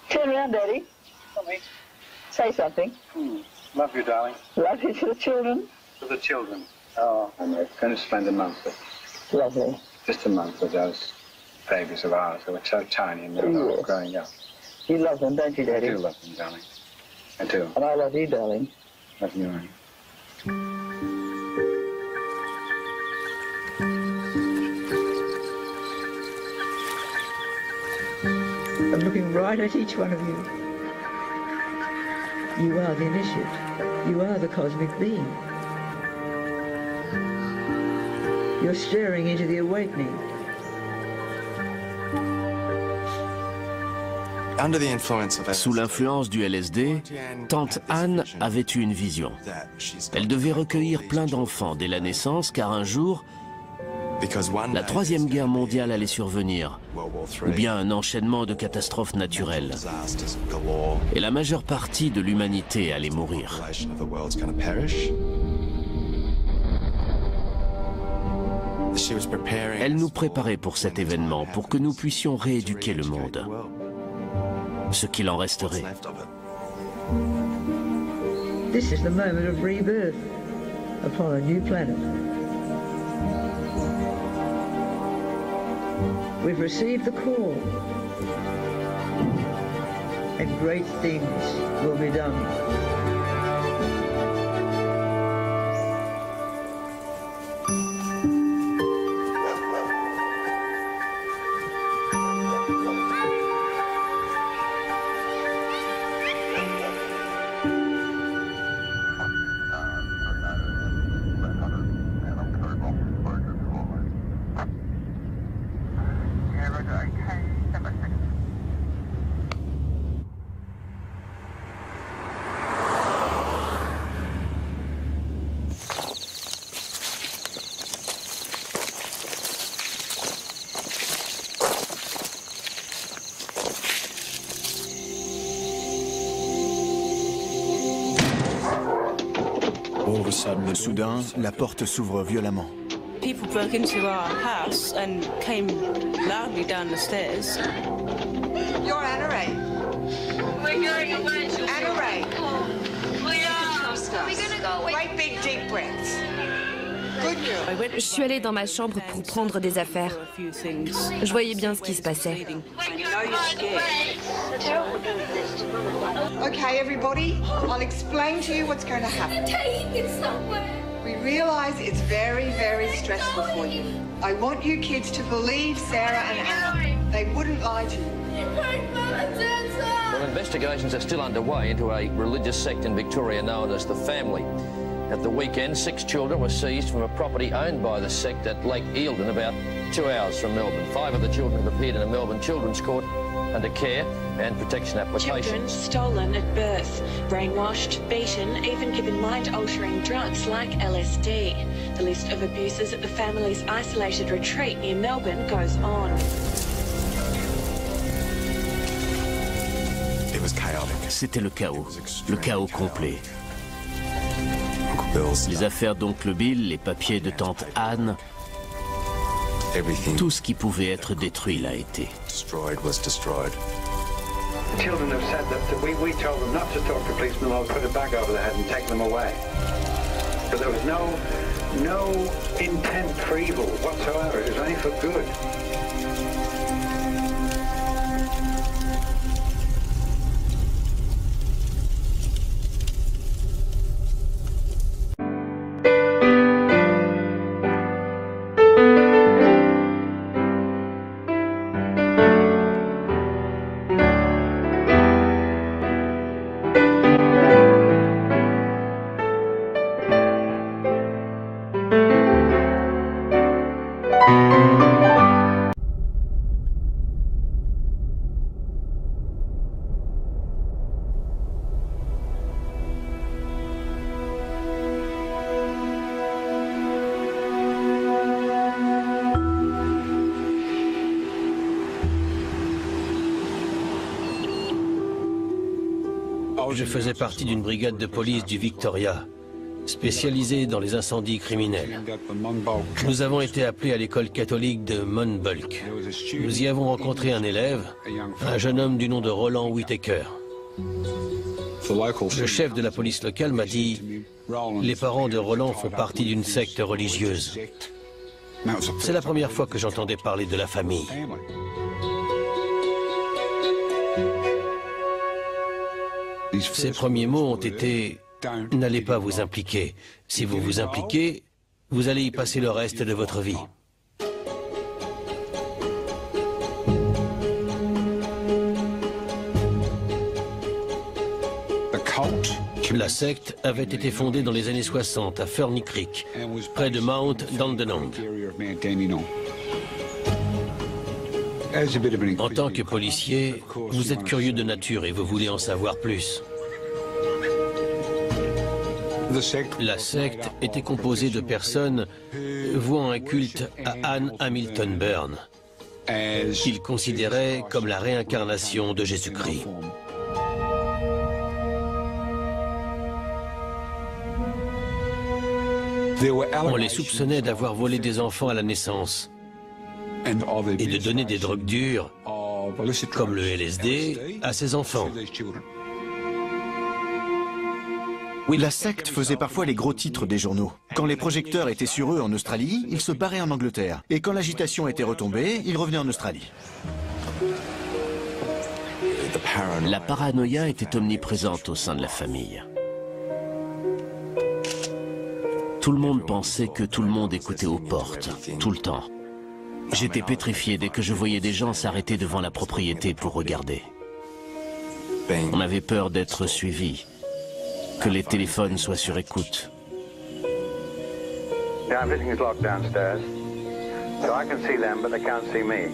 Turn around, Daddy. Say something. Love you, darling. Love you to the children. To the children. Oh, and we're going to spend a month with Lovely. just a month with those babies of ours who are so tiny and they're all growing up. You love them, don't you, Daddy? I do love them, darling. I do. And I love you, darling. Love you, Annie. I'm looking right at each one of you. You are the initiate. You are the cosmic being. You're staring into the awakening. Sous l'influence du LSD, tante Anne avait eu une vision. Elle devait recueillir plein d'enfants dès la naissance, car un jour, la Troisième Guerre mondiale allait survenir, ou bien un enchaînement de catastrophes naturelles. Et la majeure partie de l'humanité allait mourir. Elle nous préparait pour cet événement, pour que nous puissions rééduquer le monde. Ce qu'il en resterait. This is the moment of rebirth upon a new planet. We've received the call, and great things will be done. Soudain, la porte s'ouvre violemment. People broke into our house and came loudly down the stairs. You're Anna Ray. We're going away. Anna Ray. We are. We're gonna go away. Great big deep breaths. Good girl. Je suis allée dans ma chambre pour prendre des affaires. Je voyais bien ce qui se passait. Okay, everybody, I'll explain to you what's going to happen. We realize it's very, very stressful for you. I want you kids to believe Sarah and Anna. They wouldn't lie to you. Well, investigations are still underway into a religious sect in Victoria known as the Family. At the weekend, 6 children were seized from a property owned by the sect at Lake Eildon, about 2 hours from Melbourne. 5 of the children have appeared in a Melbourne Children's Court under care and protection applications. Children stolen at birth, brainwashed, beaten, even given mind-altering drugs like LSD. The list of abuses at the family's isolated retreat near Melbourne goes on. C'était le chaos complet. Les affaires d'oncle Bill, les papiers de tante Anne, tout ce qui pouvait être détruit l'a été. The children have said that we told them not to talk to policemen or put a bag over their head and take them away. But there was no intent for evil whatsoever. It was only for good. Je faisais partie d'une brigade de police du Victoria. spécialisé dans les incendies criminels. Nous avons été appelés à l'école catholique de Monbulk. Nous y avons rencontré un élève, un jeune homme du nom de Roland Whittaker. Le chef de la police locale m'a dit « Les parents de Roland font partie d'une secte religieuse ». C'est la première fois que j'entendais parler de la famille. Ses premiers mots ont été « N'allez pas vous impliquer. Si vous vous impliquez, vous allez y passer le reste de votre vie. » La secte avait été fondée dans les années 60 à Ferny Creek, près de Mount Dandenong. En tant que policier, vous êtes curieux de nature et vous voulez en savoir plus. La secte était composée de personnes vouant un culte à Anne Hamilton Byrne, qu'ils considéraient comme la réincarnation de Jésus-Christ. On les soupçonnait d'avoir volé des enfants à la naissance et de donner des drogues dures, comme le LSD, à ces enfants. La secte faisait parfois les gros titres des journaux. Quand les projecteurs étaient sur eux en Australie, ils se barraient en Angleterre. Et quand l'agitation était retombée, ils revenaient en Australie. La paranoïa était omniprésente au sein de la famille. Tout le monde pensait que tout le monde écoutait aux portes, tout le temps. J'étais pétrifié dès que je voyais des gens s'arrêter devant la propriété pour regarder. On avait peur d'être suivi, que les téléphones soient sur écoute. Yeah, everything is locked downstairs. So I can see them, but they can't see me.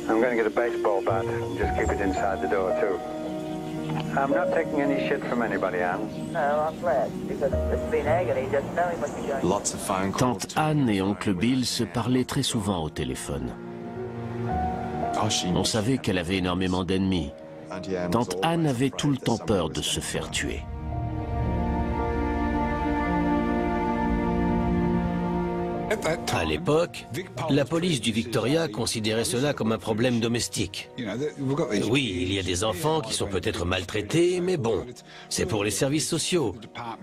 I'm going to get a baseball bat and just keep it inside the door too. I'm not taking any shit from anybody, Anne. No, I'm glad, because it's been agony just knowing what you're going. Lots of phone calls. Tante Anne et oncle Bill se parlaient très souvent au téléphone. On savait qu'elle avait énormément d'ennemis. Tante Anne avait tout le temps peur de se faire tuer. À l'époque, la police du Victoria considérait cela comme un problème domestique. Oui, il y a des enfants qui sont peut-être maltraités, mais bon, c'est pour les services sociaux.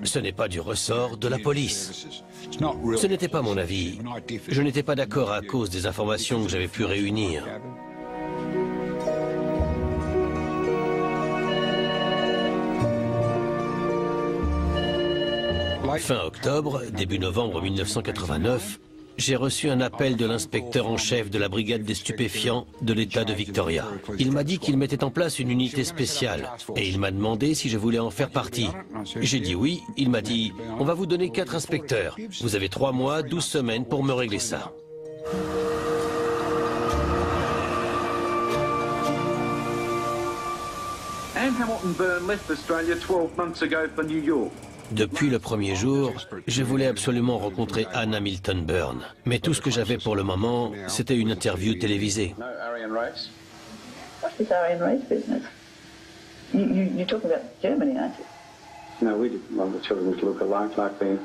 Ce n'est pas du ressort de la police. Ce n'était pas mon avis. Je n'étais pas d'accord à cause des informations que j'avais pu réunir. Fin octobre, début novembre 1989, j'ai reçu un appel de l'inspecteur en chef de la brigade des stupéfiants de l'État de Victoria. Il m'a dit qu'il mettait en place une unité spéciale et il m'a demandé si je voulais en faire partie. J'ai dit oui, il m'a dit « On va vous donner 4 inspecteurs. Vous avez 3 mois, 12 semaines pour me régler ça. » Anne Hamilton Byrne left Australia 12 months ago for New York. Depuis le premier jour, je voulais absolument rencontrer Anne Hamilton Byrne. Mais tout ce que j'avais pour le moment, c'était une interview télévisée. What's this Aryan race business? You're talking about Germany, aren't you? No, we didn't want the children to look alike like the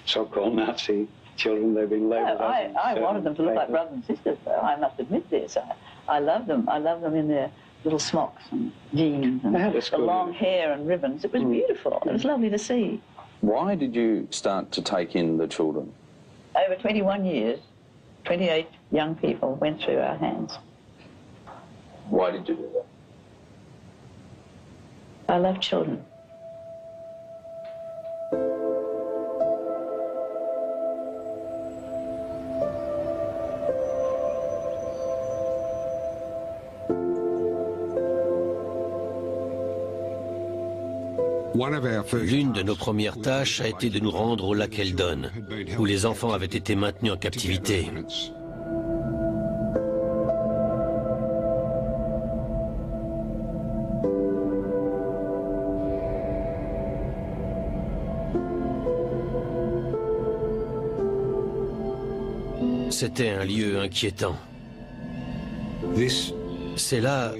so-called Nazi children they've been labelled. No, I wanted them to look like brothers and sisters, though. I must admit this. I love them. I love them in their little smocks and jeans and the long hair and ribbons. It was beautiful. It was lovely to see. Why did you start to take in the children? Over 21 years, 28 young people went through our hands. Why did you do that? I love children. L'une de nos premières tâches a été de nous rendre au lac Eldon, où les enfants avaient été maintenus en captivité. C'était un lieu inquiétant. C'est là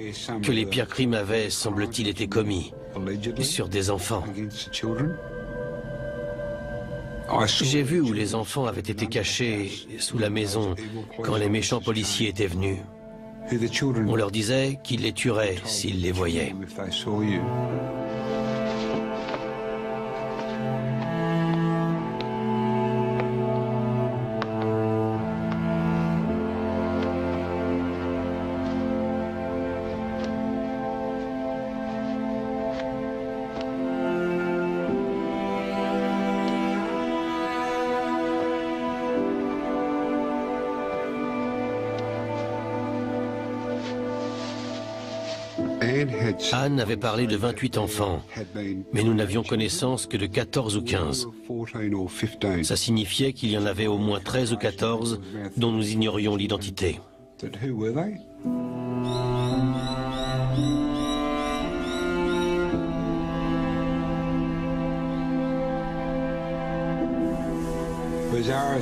que les pires crimes avaient, semble-t-il, été commis sur des enfants. J'ai vu où les enfants avaient été cachés sous la maison quand les méchants policiers étaient venus. On leur disait qu'ils les tueraient s'ils les voyaient. Anne avait parlé de 28 enfants, mais nous n'avions connaissance que de 14 ou 15. Ça signifiait qu'il y en avait au moins 13 ou 14 dont nous ignorions l'identité.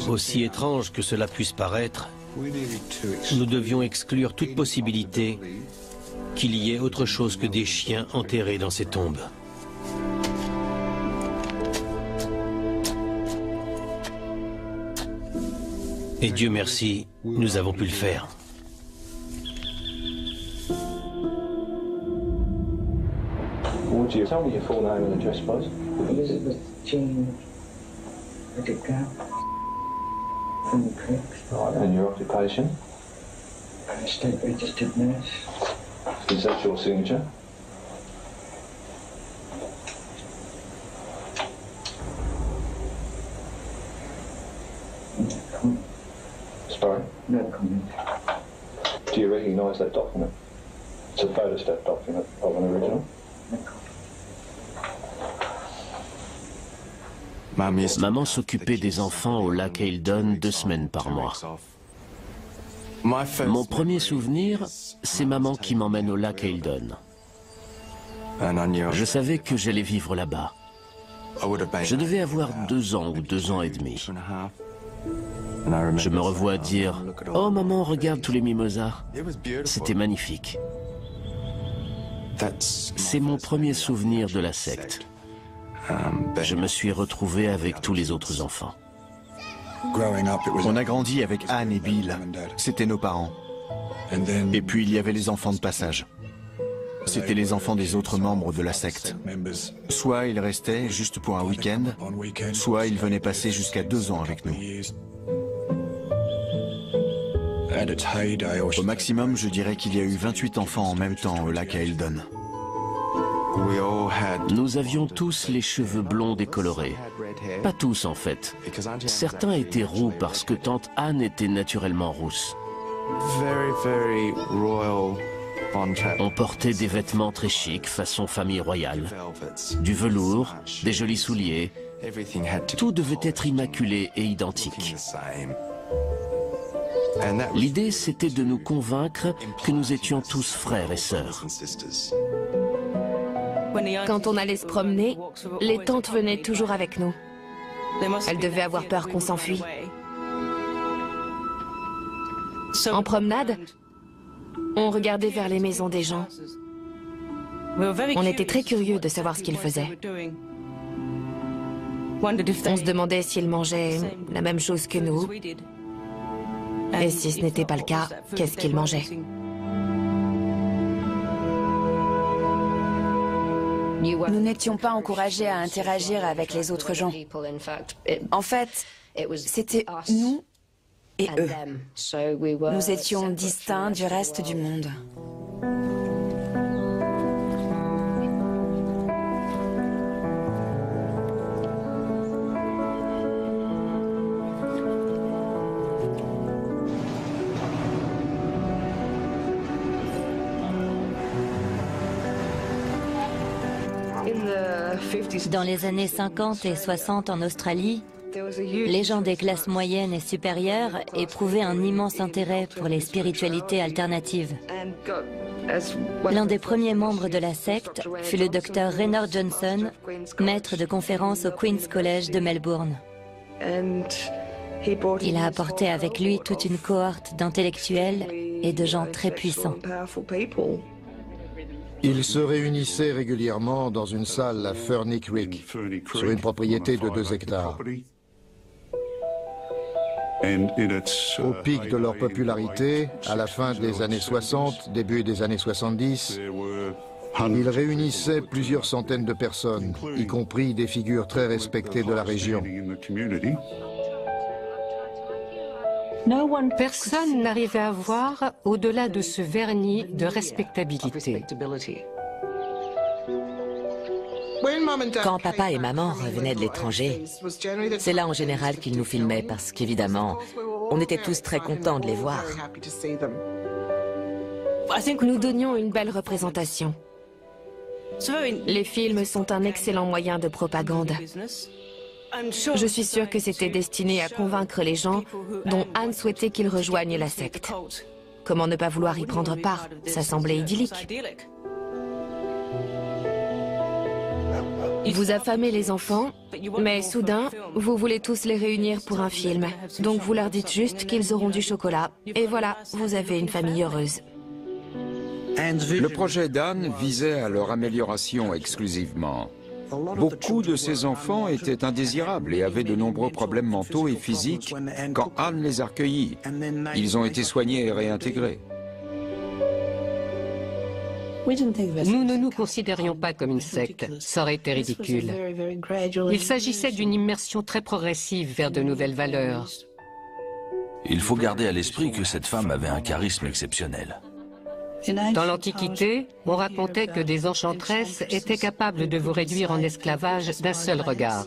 Aussi étrange que cela puisse paraître, nous devions exclure toute possibilité qu'il y ait autre chose que des chiens enterrés dans ces tombes. Et Dieu merci, nous avons pu le faire. Would you tell me your full name and address, please? Elizabeth Jean Whittaker from the Creeks. Right, and your occupation? State registered nurse. Is that your signature? No comment. Sorry? No comment. Do you recognise that document? It's a photostat document of an original. No comment. Maman s'occupait des enfants au lac Eildon 2 semaines par mois. Mon premier souvenir, c'est maman qui m'emmène au lac Eildon. Je savais que j'allais vivre là-bas. Je devais avoir 2 ans ou 2 ans et demi. Je me revois dire « Oh maman, regarde tous les mimosas ». C'était magnifique. C'est mon premier souvenir de la secte. Je me suis retrouvé avec tous les autres enfants. On a grandi avec Anne et Bill. C'était nos parents. Et puis il y avait les enfants de passage. C'étaient les enfants des autres membres de la secte. Soit ils restaient juste pour un week-end, soit ils venaient passer jusqu'à 2 ans avec nous. Au maximum, je dirais qu'il y a eu 28 enfants en même temps au lac Eildon. Nous avions tous les cheveux blonds décolorés. Pas tous en fait. Certains étaient roux parce que tante Anne était naturellement rousse. On portait des vêtements très chics, façon famille royale. Du velours, des jolis souliers. Tout devait être immaculé et identique. L'idée, c'était de nous convaincre que nous étions tous frères et sœurs. Quand on allait se promener, les tantes venaient toujours avec nous. Elles devaient avoir peur qu'on s'enfuit. En promenade, on regardait vers les maisons des gens. On était très curieux de savoir ce qu'ils faisaient. On se demandait s'ils mangeaient la même chose que nous. Et si ce n'était pas le cas, qu'est-ce qu'ils mangeaient? Nous n'étions pas encouragés à interagir avec les autres gens. En fait, c'était nous et eux. Nous étions distincts du reste du monde. Dans les années 50 et 60 en Australie, les gens des classes moyennes et supérieures éprouvaient un immense intérêt pour les spiritualités alternatives. L'un des premiers membres de la secte fut le docteur Raynor Johnson, maître de conférences au Queen's College de Melbourne. Il a apporté avec lui toute une cohorte d'intellectuels et de gens très puissants. Ils se réunissaient régulièrement dans une salle à Ferny Creek, sur une propriété de 2 hectares. Au pic de leur popularité, à la fin des années 60, début des années 70, ils réunissaient plusieurs centaines de personnes, y compris des figures très respectées de la région. Personne n'arrivait à voir au-delà de ce vernis de respectabilité. Quand papa et maman revenaient de l'étranger, c'est là en général qu'ils nous filmaient parce qu'évidemment, on était tous très contents de les voir. Nous donnions une belle représentation. Les films sont un excellent moyen de propagande. Je suis sûre que c'était destiné à convaincre les gens dont Anne souhaitait qu'ils rejoignent la secte. Comment ne pas vouloir y prendre part? Ça semblait idyllique. Vous affamez les enfants, mais soudain, vous voulez tous les réunir pour un film. Donc vous leur dites juste qu'ils auront du chocolat. Et voilà, vous avez une famille heureuse. Le projet d'Anne visait à leur amélioration exclusivement. Beaucoup de ces enfants étaient indésirables et avaient de nombreux problèmes mentaux et physiques quand Anne les a recueillis. Ils ont été soignés et réintégrés. Nous ne nous considérions pas comme une secte, ça aurait été ridicule. Il s'agissait d'une immersion très progressive vers de nouvelles valeurs. Il faut garder à l'esprit que cette femme avait un charisme exceptionnel. Dans l'Antiquité, on racontait que des enchantresses étaient capables de vous réduire en esclavage d'un seul regard.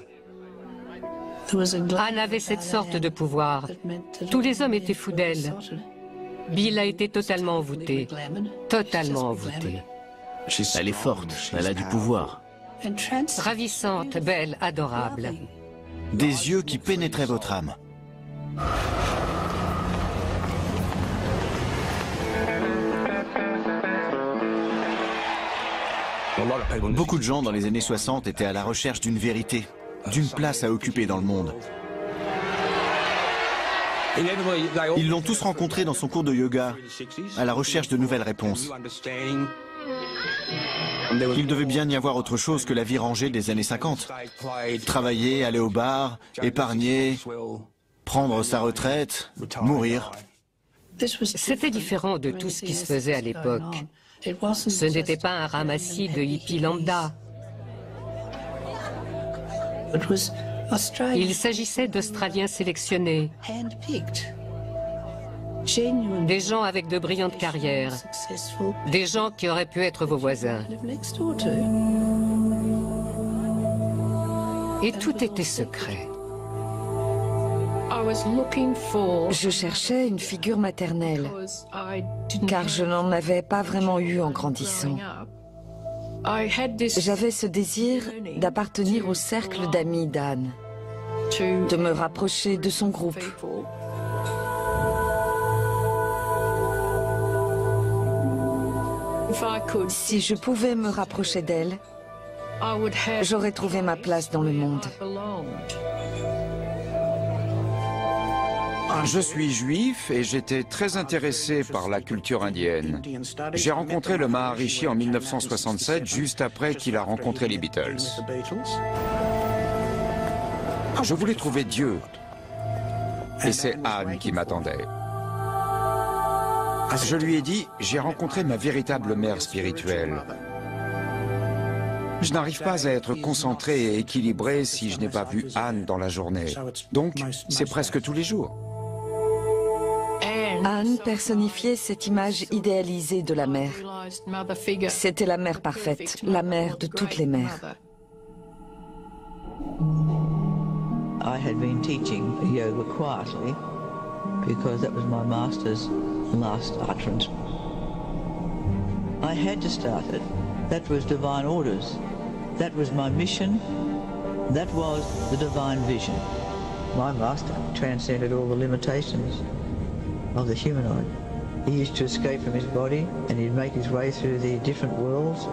Anne avait cette sorte de pouvoir. Tous les hommes étaient fous d'elle. Bill a été totalement envoûté. Totalement envoûté. Elle est forte, elle a du pouvoir. Ravissante, belle, adorable. Des yeux qui pénétraient votre âme. Beaucoup de gens dans les années 60 étaient à la recherche d'une vérité, d'une place à occuper dans le monde. Ils l'ont tous rencontré dans son cours de yoga, à la recherche de nouvelles réponses. Il devait bien y avoir autre chose que la vie rangée des années 50. Travailler, aller au bar, épargner, prendre sa retraite, mourir. C'était différent de tout ce qui se faisait à l'époque. Ce n'était pas un ramassis de hippies lambda. Il s'agissait d'Australiens sélectionnés, des gens avec de brillantes carrières, des gens qui auraient pu être vos voisins. Et tout était secret. Je cherchais une figure maternelle, car je n'en avais pas vraiment eu en grandissant. J'avais ce désir d'appartenir au cercle d'amis d'Anne, de me rapprocher de son groupe. Si je pouvais me rapprocher d'elle, j'aurais trouvé ma place dans le monde. Je suis juif et j'étais très intéressé par la culture indienne. J'ai rencontré le Maharishi en 1967, juste après qu'il a rencontré les Beatles. Je voulais trouver Dieu. Et c'est Anne qui m'attendait. Je lui ai dit, j'ai rencontré ma véritable mère spirituelle. Je n'arrive pas à être concentré et équilibré si je n'ai pas vu Anne dans la journée. Donc, c'est presque tous les jours. Anne personnifiait cette image idéalisée de la mère. C'était la mère parfaite, la mère de toutes les mères. I had been teaching yoga quietly because that was my master's last utterance. I had to start it. That was divine orders. That was my mission. That was the divine vision. My master transcended all the limitations of the humanoid. He used to escape from his body and he'd make his way through the different worlds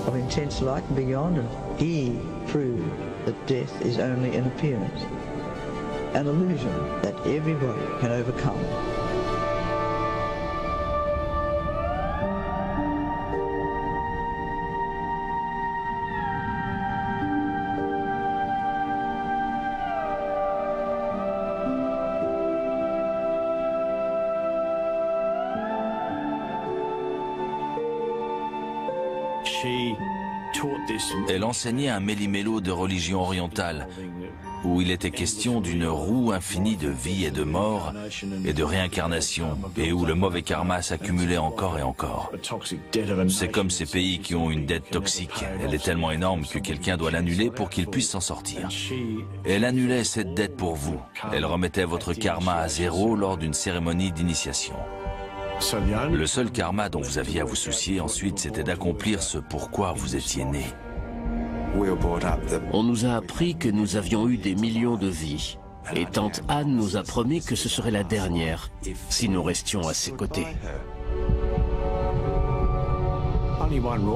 of intense light and beyond, and he proved that death is only an appearance, an illusion that everybody can overcome. Elle enseignait un méli-mélo de religion orientale, où il était question d'une roue infinie de vie et de mort et de réincarnation, et où le mauvais karma s'accumulait encore et encore. C'est comme ces pays qui ont une dette toxique. Elle est tellement énorme que quelqu'un doit l'annuler pour qu'il puisse s'en sortir. Elle annulait cette dette pour vous. Elle remettait votre karma à zéro lors d'une cérémonie d'initiation. Le seul karma dont vous aviez à vous soucier ensuite, c'était d'accomplir ce pourquoi vous étiez né. On nous a appris que nous avions eu des millions de vies. Et tante Anne nous a promis que ce serait la dernière, si nous restions à ses côtés.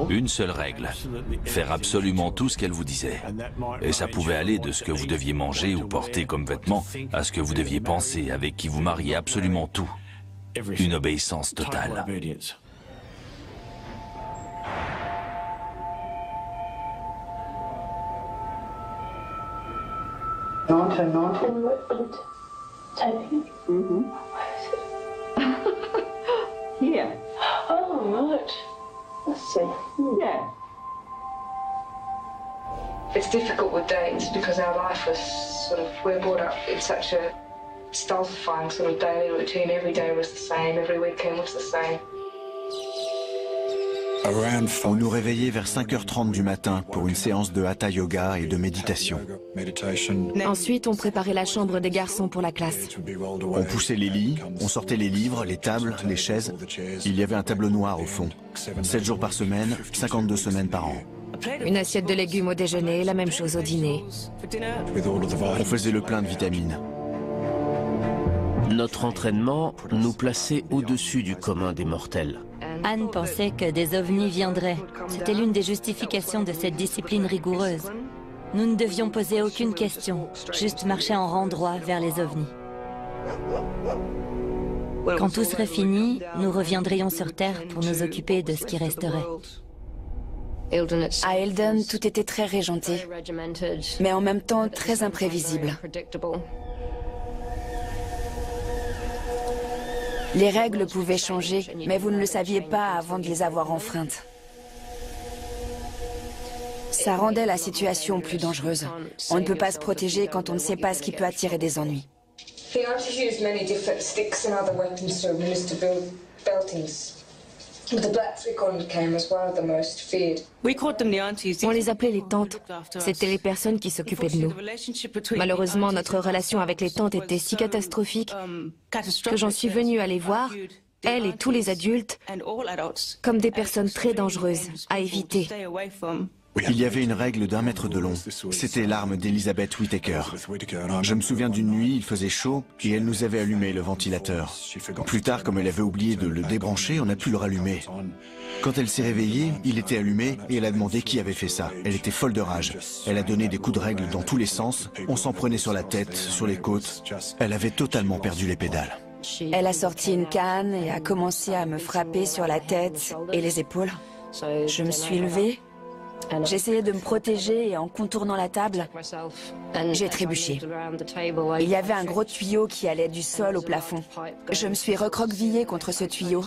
Une seule règle, faire absolument tout ce qu'elle vous disait. Et ça pouvait aller de ce que vous deviez manger ou porter comme vêtements, à ce que vous deviez penser, avec qui vous mariez, absolument tout. Une obéissance totale. Here. Oh, right. Let's see. Yeah. It's difficult with dates because our life was sort of, we're brought up in such a stultifying sort of daily routine. Every day was the same, every weekend was the same. On nous réveillait vers 5h30 du matin pour une séance de hatha yoga et de méditation. Ensuite, on préparait la chambre des garçons pour la classe. On poussait les lits, on sortait les livres, les tables, les chaises. Il y avait un tableau noir au fond. 7 jours par semaine, 52 semaines par an. Une assiette de légumes au déjeuner, la même chose au dîner. On faisait le plein de vitamines. Notre entraînement nous plaçait au-dessus du commun des mortels. Anne pensait que des ovnis viendraient. C'était l'une des justifications de cette discipline rigoureuse. Nous ne devions poser aucune question, juste marcher en rang droit vers les ovnis. Quand tout serait fini, nous reviendrions sur Terre pour nous occuper de ce qui resterait. À Eldon, tout était très régenté, mais en même temps très imprévisible. Les règles pouvaient changer, mais vous ne le saviez pas avant de les avoir enfreintes. Ça rendait la situation plus dangereuse. On ne peut pas se protéger quand on ne sait pas ce qui peut attirer des ennuis. The aunties used many different sticks and other weapons to administer beltings. The Black Freecorn came as one of the most feared. On les appelait les tantes. C'était les personnes qui s'occupaient de nous. Malheureusement, notre relation avec les tantes était si catastrophique que j'en suis venue à les voir, elles et tous les adultes, comme des personnes très dangereuses à éviter. Il y avait une règle d'1 mètre de long. C'était l'arme d'Elizabeth Whittaker. Je me souviens d'une nuit, il faisait chaud et elle nous avait allumé le ventilateur. Plus tard, comme elle avait oublié de le débrancher, on a pu le rallumer. Quand elle s'est réveillée, il était allumé et elle a demandé qui avait fait ça. Elle était folle de rage. Elle a donné des coups de règle dans tous les sens. On s'en prenait sur la tête, sur les côtes. Elle avait totalement perdu les pédales. Elle a sorti une canne et a commencé à me frapper sur la tête et les épaules. Je me suis levée. J'essayais de me protéger et en contournant la table, j'ai trébuché. Il y avait un gros tuyau qui allait du sol au plafond. Je me suis recroquevillée contre ce tuyau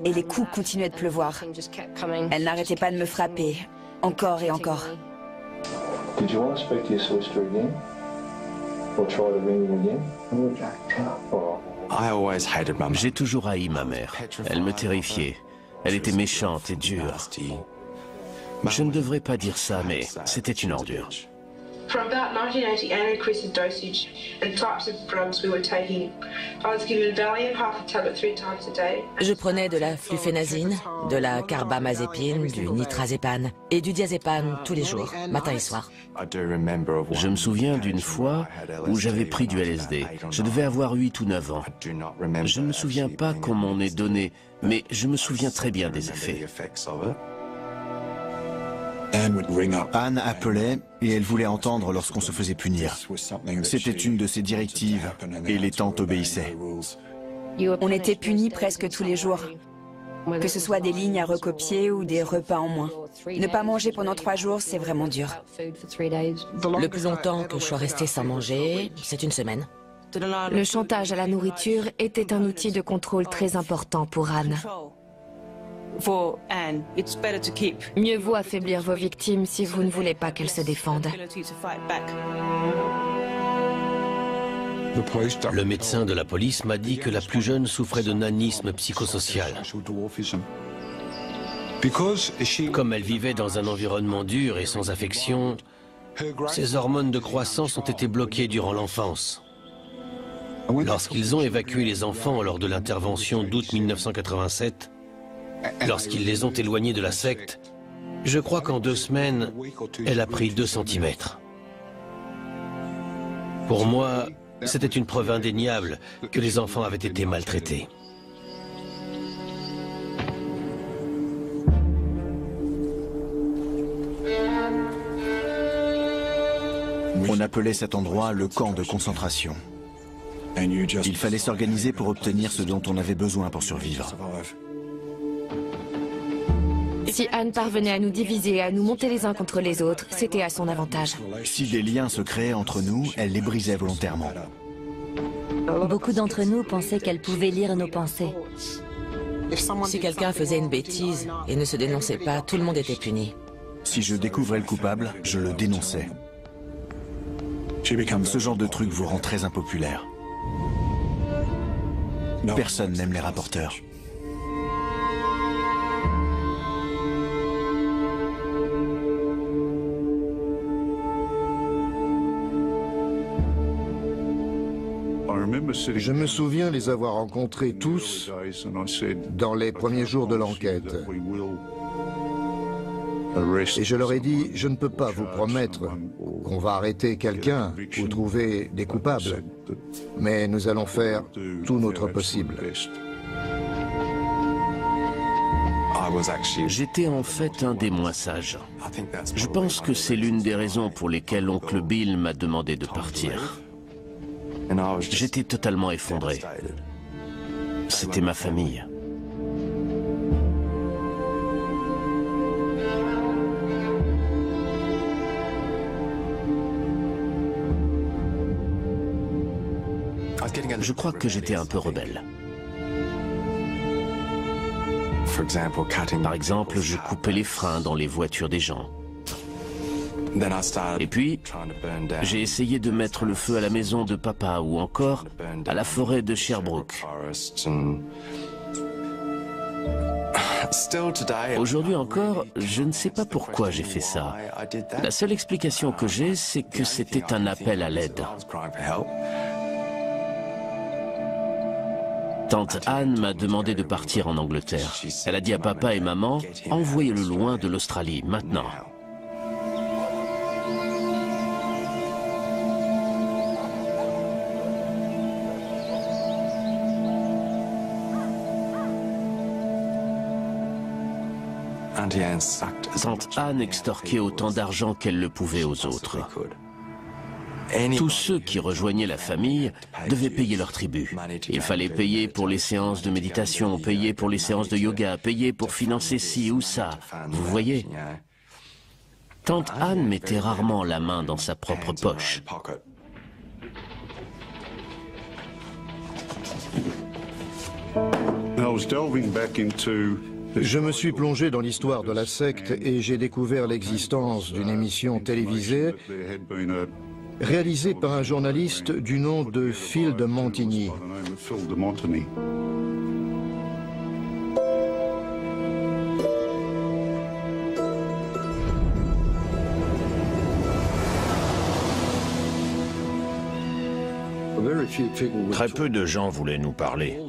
et les coups continuaient de pleuvoir. Elle n'arrêtait pas de me frapper, encore et encore. Did you want to speak to your sister again? Or try to ring him again? J'ai toujours haï ma mère. Elle me terrifiait. Elle était méchante et dure. Je ne devrais pas dire ça, mais c'était une ordure. From about 1980, Anne increased the dosage and types of drugs we were taking. I was given Valium, half a tablet 3 times a day. Je prenais de la flufénazine, de la carbamazépine, du nitrazépam et du diazépam tous les jours, matin et soir. Je me souviens d'une fois où j'avais pris du LSD. Je devais avoir 8 ou 9 ans. Je ne me souviens pas qu'on m'en ait donné, mais je me souviens très bien des effets. Anne appelait et elle voulait entendre lorsqu'on se faisait punir. C'était une de ses directives et les tantes obéissaient. On était punis presque tous les jours, que ce soit des lignes à recopier ou des repas en moins. Ne pas manger pendant 3 jours, c'est vraiment dur. Le plus longtemps que je sois restée sans manger, c'est une semaine. Le chantage à la nourriture était un outil de contrôle très important pour Anne. Mieux vaut affaiblir vos victimes si vous ne voulez pas qu'elles se défendent. Le médecin de la police m'a dit que la plus jeune souffrait de nanisme psychosocial. Comme elle vivait dans un environnement dur et sans affection, ses hormones de croissance ont été bloquées durant l'enfance. Lorsqu'ils ont évacué les enfants lors de l'intervention d'août 1987, lorsqu'ils les ont éloignés de la secte, je crois qu'en 2 semaines, elle a pris 2 centimètres. Pour moi, c'était une preuve indéniable que les enfants avaient été maltraités. On appelait cet endroit le camp de concentration. Il fallait s'organiser pour obtenir ce dont on avait besoin pour survivre. Si Anne parvenait à nous diviser et à nous monter les uns contre les autres, c'était à son avantage. Si des liens se créaient entre nous, elle les brisait volontairement. Beaucoup d'entre nous pensaient qu'elle pouvait lire nos pensées. Si quelqu'un faisait une bêtise et ne se dénonçait pas, tout le monde était puni. Si je découvrais le coupable, je le dénonçais. Ce genre de truc vous rend très impopulaire. Personne n'aime les rapporteurs. Je me souviens les avoir rencontrés tous dans les premiers jours de l'enquête. Et je leur ai dit, je ne peux pas vous promettre qu'on va arrêter quelqu'un ou trouver des coupables, mais nous allons faire tout notre possible. J'étais en fait un des moins sages. Je pense que c'est l'une des raisons pour lesquelles oncle Bill m'a demandé de partir. J'étais totalement effondré. C'était ma famille. Je crois que j'étais un peu rebelle. Par exemple, je coupais les freins dans les voitures des gens. Et puis, j'ai essayé de mettre le feu à la maison de papa ou encore à la forêt de Sherbrooke. Aujourd'hui encore, je ne sais pas pourquoi j'ai fait ça. La seule explication que j'ai, c'est que c'était un appel à l'aide. Tante Anne m'a demandé de partir en Angleterre. Elle a dit à papa et maman, envoyez-le loin de l'Australie, maintenant. Tante Anne extorquait autant d'argent qu'elle le pouvait aux autres. Tous ceux qui rejoignaient la famille devaient payer leur tribut. Il fallait payer pour les séances de méditation, payer pour les séances de yoga, payer pour financer ci ou ça. Vous voyez? Tante Anne mettait rarement la main dans sa propre poche. Je me suis plongé dans l'histoire de la secte et j'ai découvert l'existence d'une émission télévisée réalisée par un journaliste du nom de Phil de Montigny. Très peu de gens voulaient nous parler.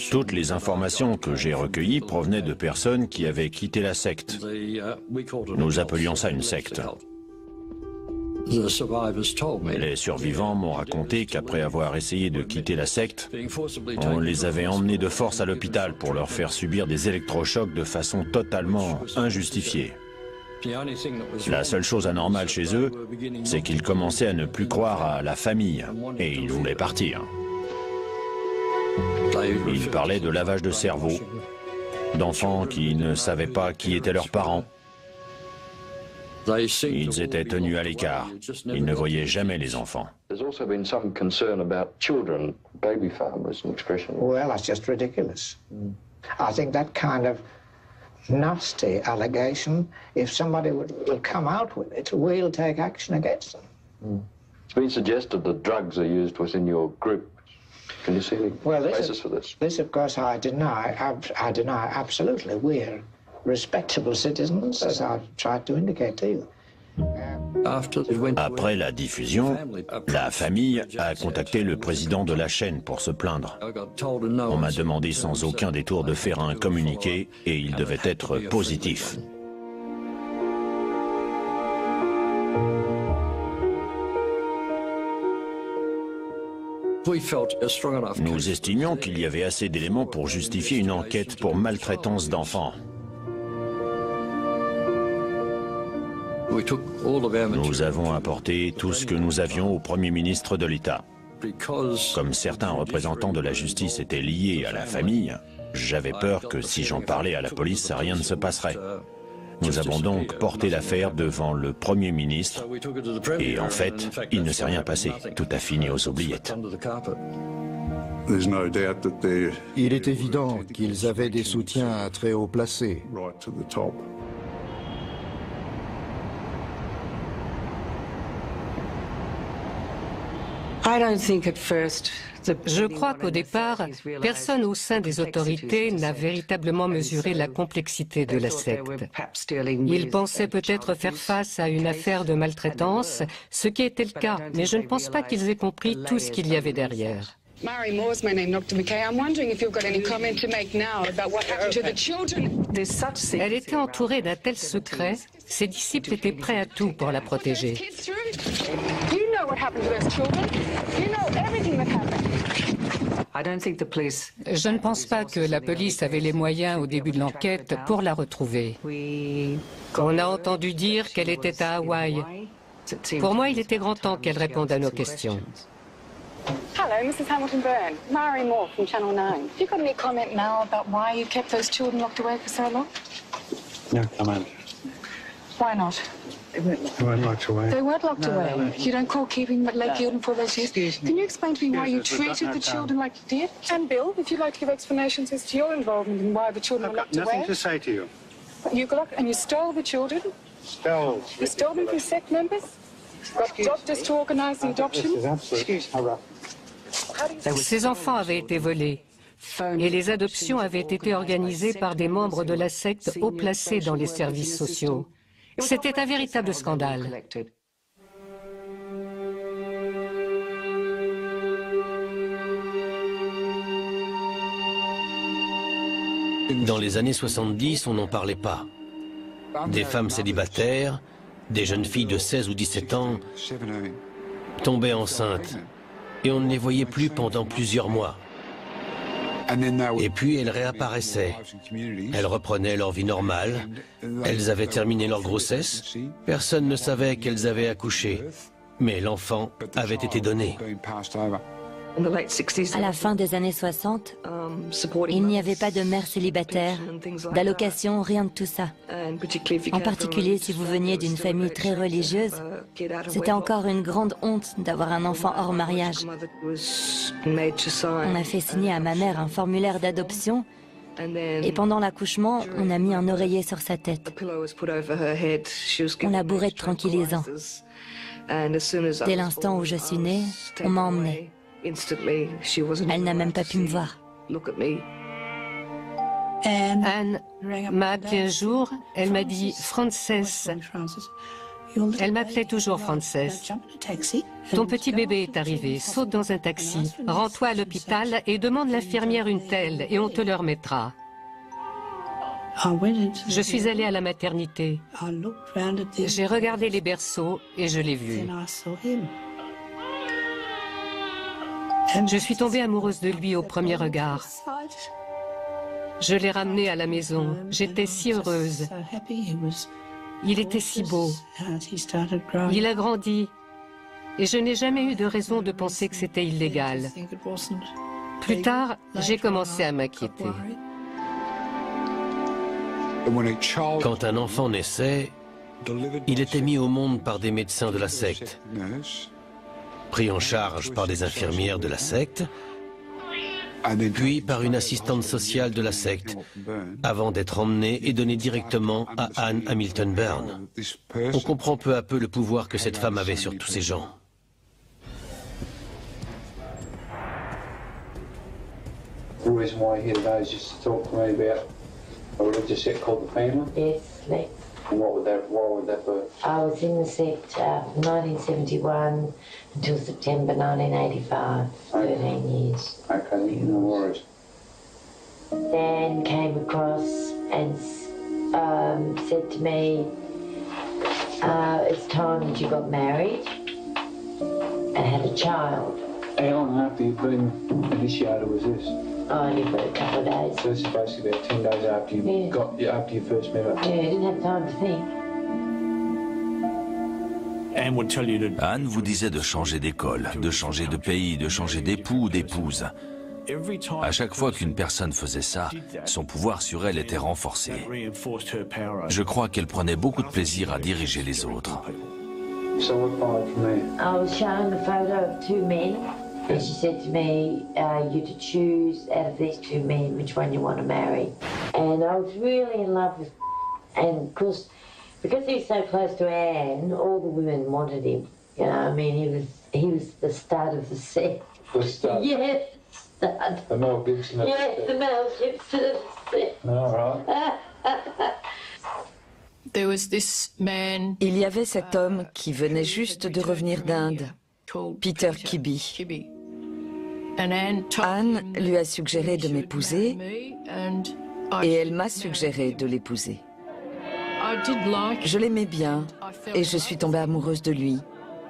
Toutes les informations que j'ai recueillies provenaient de personnes qui avaient quitté la secte. Nous appelions ça une secte. Les survivants m'ont raconté qu'après avoir essayé de quitter la secte, on les avait emmenés de force à l'hôpital pour leur faire subir des électrochocs de façon totalement injustifiée. La seule chose anormale chez eux, c'est qu'ils commençaient à ne plus croire à la famille et ils voulaient partir. Ils parlaient de lavage de cerveau, d'enfants qui ne savaient pas qui étaient leurs parents. Ils étaient tenus à l'écart. Ils ne voyaient jamais les enfants. There's also been some concern about children, baby farmers, an expression. Well, that's just ridiculous. I think that kind of nasty allegation, if somebody will come out with it, we'll take action against them. It's been suggested that drugs are used within your group. Can you see any basis for this? This, of course, I deny. I deny absolutely. We're respectable citizens, as I've tried to indicate to you. Après la diffusion, la famille a contacté le président de la chaîne pour se plaindre. On m'a demandé sans aucun détour de faire un communiqué et il devait être positif. Nous estimions qu'il y avait assez d'éléments pour justifier une enquête pour maltraitance d'enfants. Nous avons apporté tout ce que nous avions au Premier ministre de l'État. Comme certains représentants de la justice étaient liés à la famille, j'avais peur que si j'en parlais à la police, rien ne se passerait. Nous avons donc porté l'affaire devant le Premier ministre et en fait, il ne s'est rien passé. Tout a fini aux oubliettes. Il est évident qu'ils avaient des soutiens très haut placés. Je crois qu'au départ, personne au sein des autorités n'a véritablement mesuré la complexité de la secte. Ils pensaient peut-être faire face à une affaire de maltraitance, ce qui était le cas, mais je ne pense pas qu'ils aient compris tout ce qu'il y avait derrière. Mary Moore's my name, Dr. McKay. I'm wondering if you've got any comment to make now about what happened to the children. Elle était entourée d'un tel secret, ses disciples étaient prêts à tout pour la protéger. You know what happened to those children. You know everything that happened. Je ne pense pas que la police avait les moyens au début de l'enquête pour la retrouver. On a entendu dire qu'elle était à Hawaï. Pour moi, il était grand temps qu'elle réponde à nos questions. Hello, Mrs. Hamilton Byrne. Mary Moore from Channel 9. Have you got any comment now about why you kept those children locked away for so long? No comment. Why not? They weren't locked away. They weren't locked away. You don't call keeping them at Lake Eildon for those years. Can you explain to me why you treated the children like you did? And Bill, if you'd like to give explanations as to your involvement in why the children were locked away. Nothing to say to you. You locked and you stole the children? Stole. You stole them from sect members? Got doctors to organise the adoption? This is absolutely corrupt. Ces enfants avaient été volés et les adoptions avaient été organisées par des membres de la secte haut placés dans les services sociaux. C'était un véritable scandale. Dans les années 70, on n'en parlait pas. Des femmes célibataires, des jeunes filles de 16 ou 17 ans tombaient enceintes. Et on ne les voyait plus pendant plusieurs mois. Et puis elles réapparaissaient. Elles reprenaient leur vie normale. Elles avaient terminé leur grossesse. Personne ne savait qu'elles avaient accouché. Mais l'enfant avait été donné. À la fin des années 60, il n'y avait pas de mère célibataire, d'allocation, rien de tout ça. En particulier si vous veniez d'une famille très religieuse, c'était encore une grande honte d'avoir un enfant hors mariage. On a fait signer à ma mère un formulaire d'adoption et pendant l'accouchement, on a mis un oreiller sur sa tête. On l'a bourré de tranquillisants. Dès l'instant où je suis née, on m'a emmenée. Elle n'a même pas pu me voir. Anne m'a appelé un jour, elle m'a dit « Frances ». Elle m'appelait toujours Frances. « Ton petit bébé est arrivé, saute dans un taxi, rends-toi à l'hôpital et demande l'infirmière une telle et on te le remettra. » Je suis allée à la maternité. J'ai regardé les berceaux et je l'ai vu. Je suis tombée amoureuse de lui au premier regard. Je l'ai ramené à la maison. J'étais si heureuse. Il était si beau. Il a grandi. Et je n'ai jamais eu de raison de penser que c'était illégal. Plus tard, j'ai commencé à m'inquiéter. Quand un enfant naissait, il était mis au monde par des médecins de la secte, pris en charge par des infirmières de la secte, puis par une assistante sociale de la secte, avant d'être emmenée et donnée directement à Anne Hamilton Byrne. On comprend peu à peu le pouvoir que cette femme avait sur tous ces gens. The reason why you're here today is just to talk to me about a religious sect called the Family? Yes, Lex. And why would that be? I was in the sect from 1971 until September 1985, 13 years. Okay, no worries. Dan came across and said to me, it's time that you got married and had a child. How long after you've been initiated was this? Oh, only for a couple of days. So this is basically about 10 days after you after you first met her. Yeah, I didn't have time to think. Anne vous disait de changer d'école, de changer de pays, de changer d'époux ou d'épouse. À chaque fois qu'une personne faisait ça, son pouvoir sur elle était renforcé. Je crois qu'elle prenait beaucoup de plaisir à diriger les autres. So what followed from there? I was shown a photo of two men, and she said to me, you to choose out of these two men which one you want to marry. And I was really in love with and because he was so close to Anne, all the women wanted him. You know, I mean, he was the stud of the set. The stud? Yeah, stud. The Mel Gibson of the set. Yeah, the Mel Gibson of the set. All right. Il y avait cet homme qui venait juste de revenir d'Inde, Peter Kibbe. Anne lui a suggéré de m'épouser et elle m'a suggéré de l'épouser. Je l'aimais bien et je suis tombée amoureuse de lui.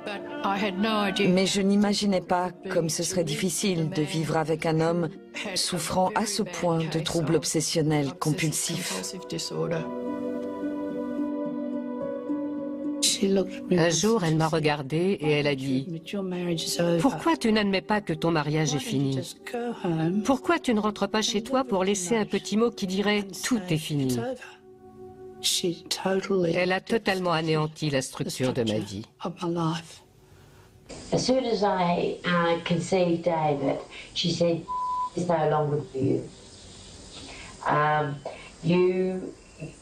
Mais je n'imaginais pas comme ce serait difficile de vivre avec un homme souffrant à ce point de troubles obsessionnels compulsifs. Un jour, elle m'a regardée et elle a dit « Pourquoi tu n'admets pas que ton mariage est fini? Pourquoi tu ne rentres pas chez toi pour laisser un petit mot qui dirait « Tout est fini » Elle a totalement anéanti la structure de ma vie. As soon as I conceived David, she said, "It's no longer for you. You,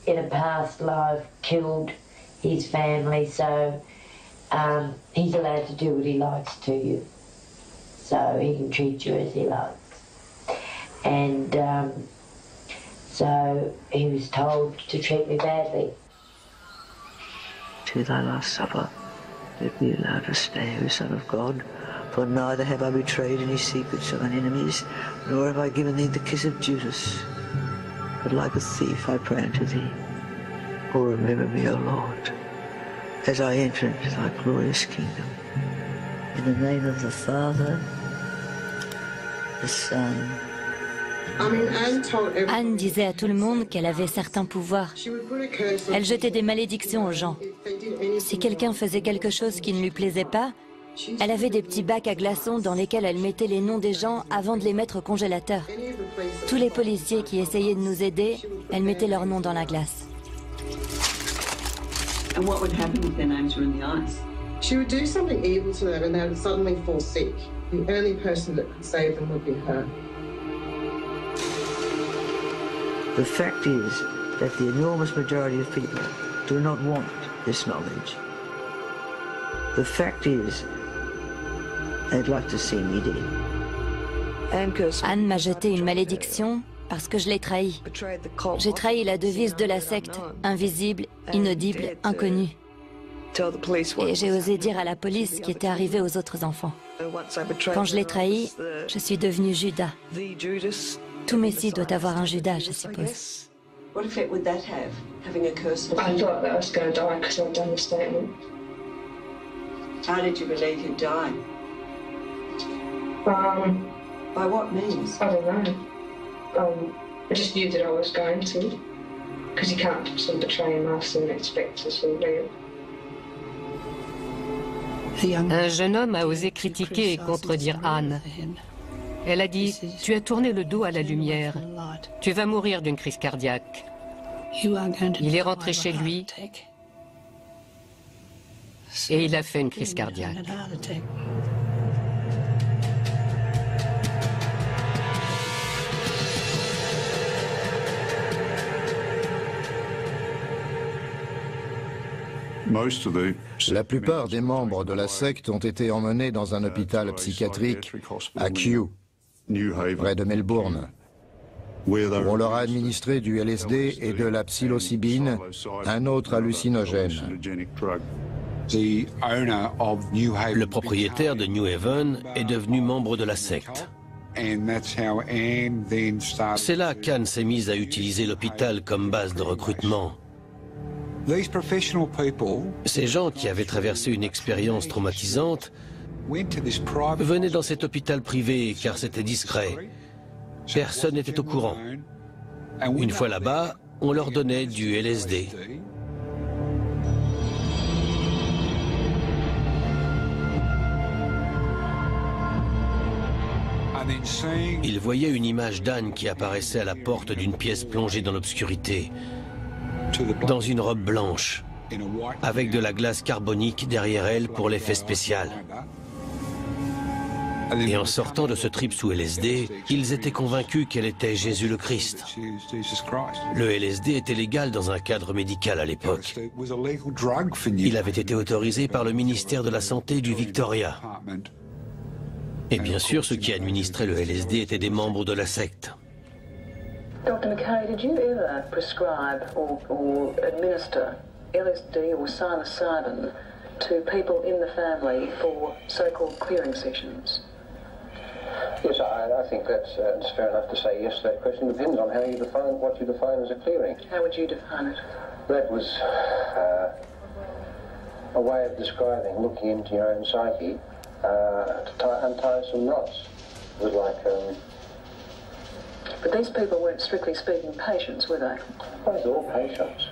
in a past life, killed his family, so he's allowed to do what he likes to you. So he can treat you as he likes." And so he was told to treat me badly. To thy last supper, let me allow to stay, O Son of God, for neither have I betrayed any secrets of mine enemies, nor have I given thee the kiss of Judas. But like a thief I pray unto thee. Oh, remember me, O Lord, as I enter into thy glorious kingdom. In the name of the Father, the Son. Anne disait à tout le monde qu'elle avait certains pouvoirs. Elle jetait des malédictions aux gens. Si quelqu'un faisait quelque chose qui ne lui plaisait pas, elle avait des petits bacs à glaçons dans lesquels elle mettait les noms des gens avant de les mettre au congélateur. Tous les policiers qui essayaient de nous aider, elle mettait leur nom dans la glace. And what would happen if their names were in the ice? She would do something evil to them and they would suddenly fall sick. The only person that could save them would be her. The fact is that the enormous majority of people do not want this knowledge. The fact is, they'd like to see me dead. Anne m'a jeté une malédiction parce que je l'ai trahi. J'ai trahi la devise de la secte, invisible, inaudible, inconnue. Et j'ai osé dire à la police ce qui était arrivé aux autres enfants. Quand je l'ai trahi, je suis devenue Judas. Tout Messie doit avoir un Judas, je suppose. What effect would that have, having a curse? I thought that I was going to die because I'd done the statement. How did you believe you'd die? By what means? I don't know. I just knew that I was going to, because you can't sort of betray your master and expect to sort of live. Un jeune homme a osé critiquer et contredire Anne. Elle a dit « Tu as tourné le dos à la lumière. Tu vas mourir d'une crise cardiaque. » Il est rentré chez lui et il a fait une crise cardiaque. La plupart des membres de la secte ont été emmenés dans un hôpital psychiatrique à Kew, près de Melbourne, où on leur a administré du LSD et de la psilocybine, un autre hallucinogène. Le propriétaire de New Haven est devenu membre de la secte. C'est là qu'Anne s'est mise à utiliser l'hôpital comme base de recrutement. Ces gens qui avaient traversé une expérience traumatisante venaient dans cet hôpital privé car c'était discret. Personne n'était au courant. Une fois là-bas, on leur donnait du LSD. Ils voyaient une image d'Anne qui apparaissait à la porte d'une pièce plongée dans l'obscurité, dans une robe blanche, avec de la glace carbonique derrière elle pour l'effet spécial. Et en sortant de ce trip sous LSD, ils étaient convaincus qu'elle était Jésus le Christ. Le LSD était légal dans un cadre médical à l'époque. Il avait été autorisé par le ministère de la Santé du Victoria. Et bien sûr, ceux qui administraient le LSD étaient des membres de la secte. Dr. McKay, did you ever prescribe or administer LSD or psilocybin to people in the family for so-called clearing sessions? Yes, I think that's fair enough to say yes to that question. It depends on how you define what you define as a clearing. How would you define it? That was a way of describing looking into your own psyche to untie some knots. It was like... But these people weren't strictly speaking patients, were they? Well, they're all patients.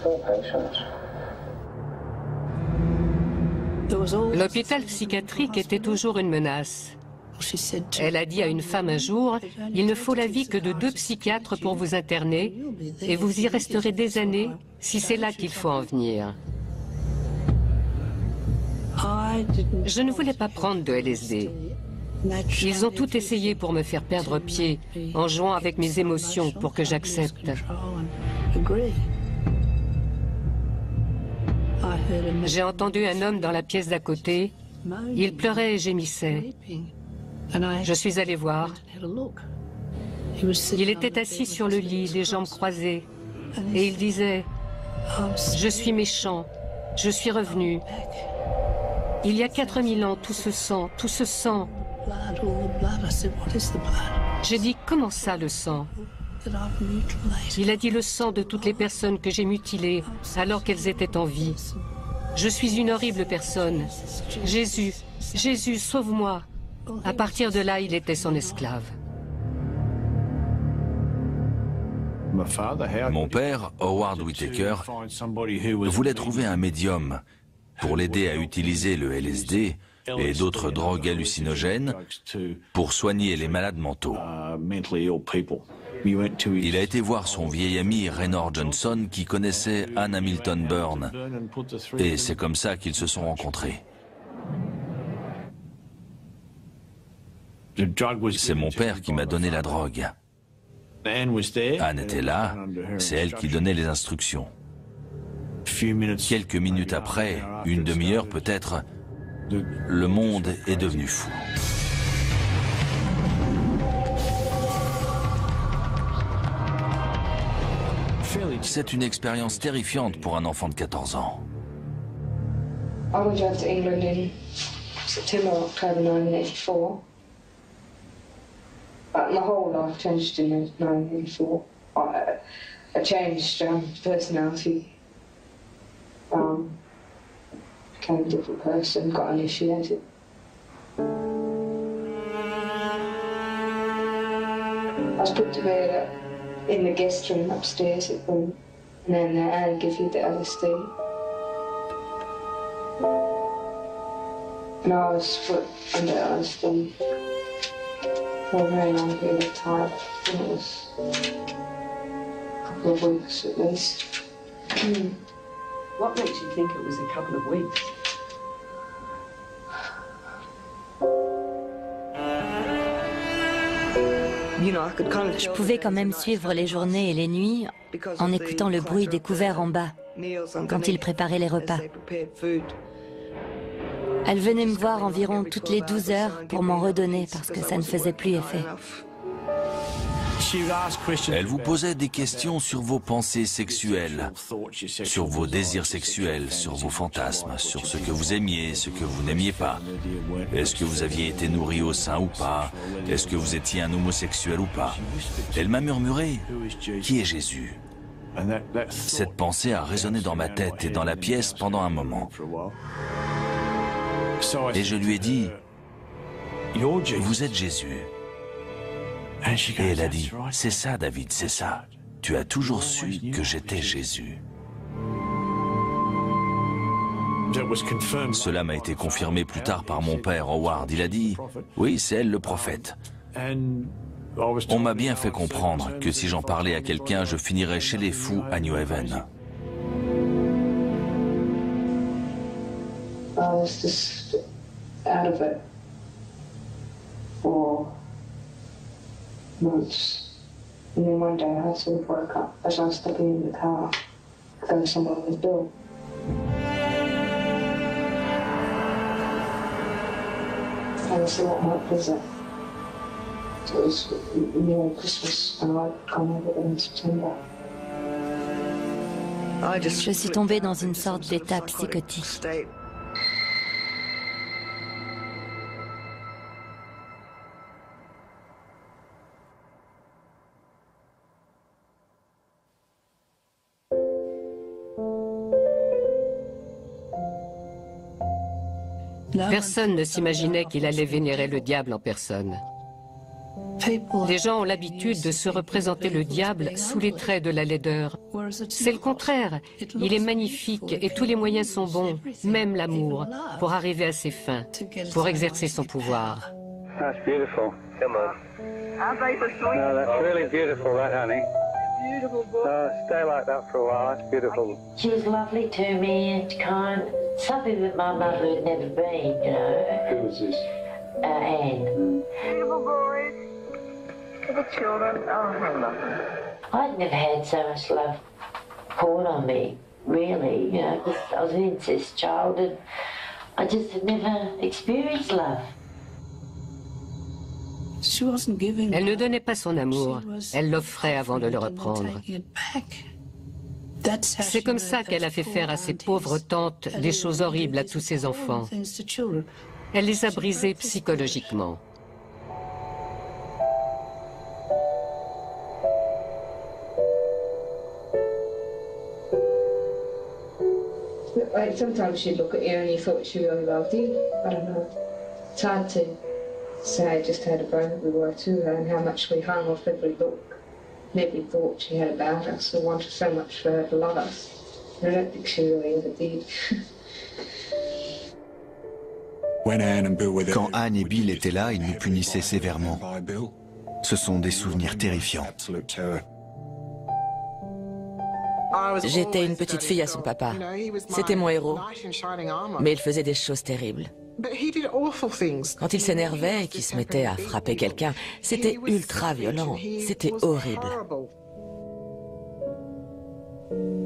All patients. L'hôpital psychiatrique était toujours une menace. Elle a dit à une femme un jour, « Il ne faut l'avis que de 2 psychiatres pour vous interner, et vous y resterez des années si c'est là qu'il faut en venir. » Je ne voulais pas prendre de LSD. Ils ont tout essayé pour me faire perdre pied, en jouant avec mes émotions pour que j'accepte. J'ai entendu un homme dans la pièce d'à côté. Il pleurait et gémissait. Je suis allée voir. Il était assis sur le lit, les jambes croisées. Et il disait, « Je suis méchant, je suis revenu. Il y a 4000 ans, tout ce sang, tout ce sang. » J'ai dit, comment ça le sang? Il a dit le sang de toutes les personnes que j'ai mutilées alors qu'elles étaient en vie. Je suis une horrible personne. Jésus, Jésus, sauve-moi. À partir de là, il était son esclave. Mon père, Howard Whittaker, voulait trouver un médium pour l'aider à utiliser le LSD et d'autres drogues hallucinogènes pour soigner les malades mentaux. Il a été voir son vieil ami Raynor Johnson qui connaissait Anne Hamilton Byrne et c'est comme ça qu'ils se sont rencontrés. C'est mon père qui m'a donné la drogue. Anne était là, c'est elle qui donnait les instructions. Quelques minutes après, une demi-heure peut-être, le monde est devenu fou. C'est une expérience terrifiante pour un enfant de 14 ans. I went over to England in September or October 1984. My whole life changed in 1984. I changed personality. Became a different person, got initiated. I was put to bed in the guest room upstairs at home, and then Anne gave you the LSD. And I was put under LSD for a very long period of time. I think it was a couple of weeks at least. What makes you think it was a couple of weeks? Je pouvais quand même suivre les journées et les nuits en écoutant le bruit des couverts en bas. quand il préparait les repas. Elle venait me voir environ toutes les 12 heures pour m'en redonner parce que ça ne faisait plus effet. Elle vous posait des questions sur vos pensées sexuelles, sur vos désirs sexuels, sur vos fantasmes, sur ce que vous aimiez, ce que vous n'aimiez pas. Est-ce que vous aviez été nourri au sein ou pas? Est-ce que vous étiez un homosexuel ou pas? Elle m'a murmuré, « Qui est Jésus ?» Cette pensée a résonné dans ma tête et dans la pièce pendant un moment. Et je lui ai dit, « Vous êtes Jésus. » Et elle a dit, « C'est ça, David, c'est ça. Tu as toujours su que j'étais Jésus. » Cela m'a été confirmé plus tard par mon père, Howard. Il a dit, « Oui, c'est elle le prophète. » On m'a bien fait comprendre que si j'en parlais à quelqu'un, je finirais chez les fous à New Haven. I was just out of it for months. And then one day I sort of woke up as I was stepping in the car, going somewhere with Bill. And I said, what month is it? So it was near Christmas, and I'd come over in September. Je suis tombée dans une sorte d'état psychotique. Personne ne s'imaginait qu'il allait vénérer le diable en personne. Les gens ont l'habitude de se représenter le diable sous les traits de la laideur. C'est le contraire. Il est magnifique et tous les moyens sont bons, même l'amour, pour arriver à ses fins, pour exercer son pouvoir. That's beautiful. Come on. No, that's really beautiful, that, honey. Beautiful boy. Stay like that for a while. That's beautiful. She was lovely to me and kind. Something that my mother had never been, you know. Who was this? Anne. Beautiful boys. For the children. Oh, how lovely. I'd never had so much love poured on me, really, you know, because I was an incest child and I just had never experienced love. Elle ne donnait pas son amour, elle l'offrait avant de le reprendre. C'est comme ça qu'elle a fait faire à ses pauvres tantes des choses horribles à tous ses enfants. Elle les a brisés psychologiquement. Like sometimes she'd look at you and you thought she really loved you. I don't know. It's hard to say. I just had a bone we were to her and how much we hung off every book and every thought she had about us and wanted so much for her to love us. And I don't think she really ever did. Quand Anne et Bill étaient là, ils nous punissaient sévèrement. Ce sont des souvenirs terrifiants. J'étais une petite fille à son papa. C'était mon héros. Mais il faisait des choses terribles. Quand il s'énervait et qu'il se mettait à frapper quelqu'un, c'était ultra violent. C'était horrible.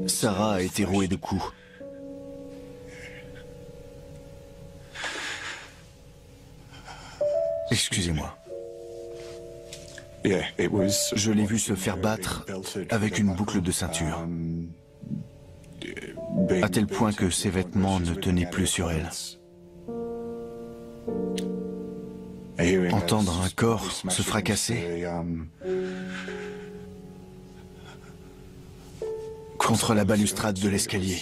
Sarah a été rouée de coups. Excusez-moi. Je l'ai vu se faire battre avec une boucle de ceinture, à tel point que ses vêtements ne tenaient plus sur elle. Entendre un corps se fracasser contre la balustrade de l'escalier.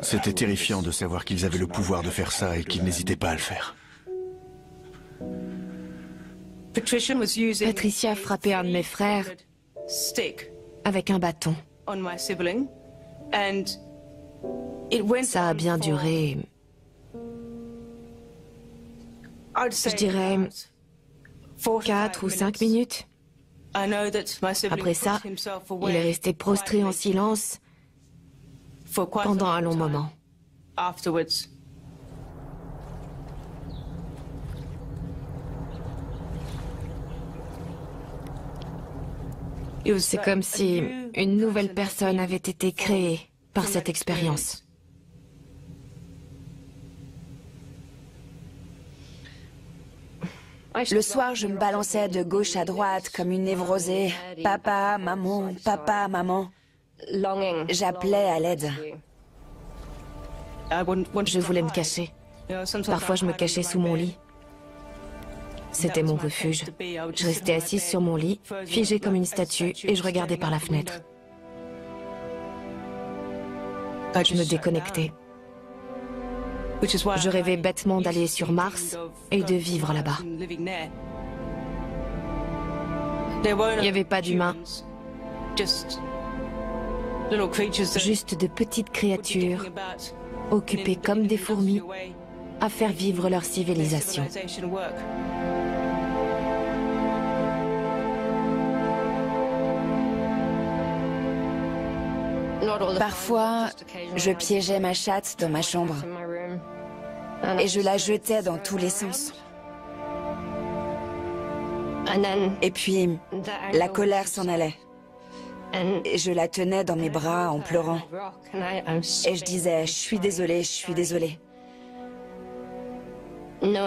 C'était terrifiant de savoir qu'ils avaient le pouvoir de faire ça et qu'ils n'hésitaient pas à le faire. Patricia frappait un de mes frères avec un bâton. Ça a bien duré, je dirais, 4 ou 5 minutes. Après ça, il est resté prostré en silence pendant un long moment. C'est comme si une nouvelle personne avait été créée par cette expérience. Le soir, je me balançais de gauche à droite comme une névrosée. Papa, maman, papa, maman. J'appelais à l'aide. Je voulais me cacher. Parfois, je me cachais sous mon lit. C'était mon refuge. Je restais assise sur mon lit, figée comme une statue, et je regardais par la fenêtre. Je me déconnectais. Je rêvais bêtement d'aller sur Mars et de vivre là-bas. Il n'y avait pas d'humains. Juste de petites créatures, occupées comme des fourmis, à faire vivre leur civilisation. Parfois, je piégeais ma chatte dans ma chambre et je la jetais dans tous les sens. Et puis, la colère s'en allait. Et je la tenais dans mes bras en pleurant. Et je disais, je suis désolée, je suis désolée.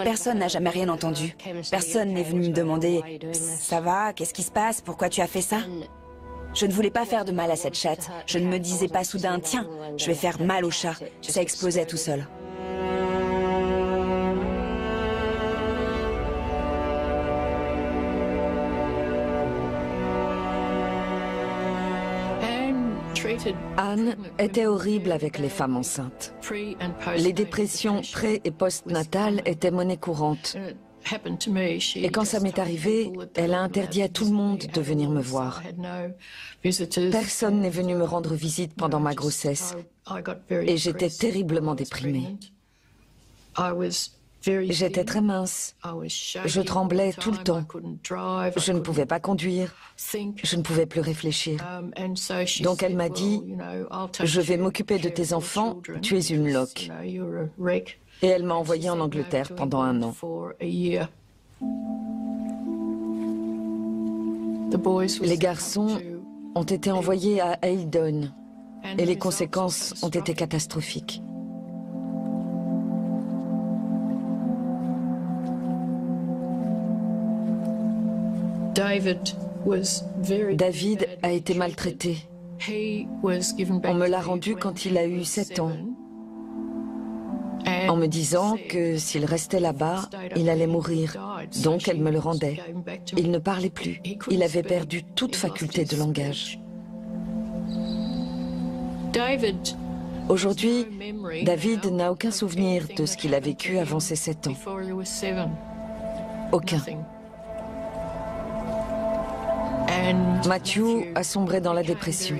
Personne n'a jamais rien entendu. Personne n'est venu me demander, ça va, qu'est-ce qui se passe, pourquoi tu as fait ça? Je ne voulais pas faire de mal à cette chatte. Je ne me disais pas soudain, tiens, je vais faire mal au chat. Ça explosait tout seul. Anne était horrible avec les femmes enceintes. Les dépressions pré- et post-natales étaient monnaie courante. Et quand ça m'est arrivé, elle a interdit à tout le monde de venir me voir. Personne n'est venu me rendre visite pendant ma grossesse. Et j'étais terriblement déprimée. J'étais très mince. Je tremblais tout le temps. Je ne pouvais pas conduire. Je ne pouvais plus réfléchir. Donc elle m'a dit, je vais m'occuper de tes enfants, tu es une loque. Et elle m'a envoyée en Angleterre pendant 1 an. Les garçons ont été envoyés à Eildon et les conséquences ont été catastrophiques. David a été maltraité. On me l'a rendu quand il a eu 7 ans, en me disant que s'il restait là-bas, il allait mourir. Donc elle me le rendait. Il ne parlait plus. Il avait perdu toute faculté de langage. Aujourd'hui, David n'a aucun souvenir de ce qu'il a vécu avant ses 7 ans. Aucun. Matthew a sombré dans la dépression.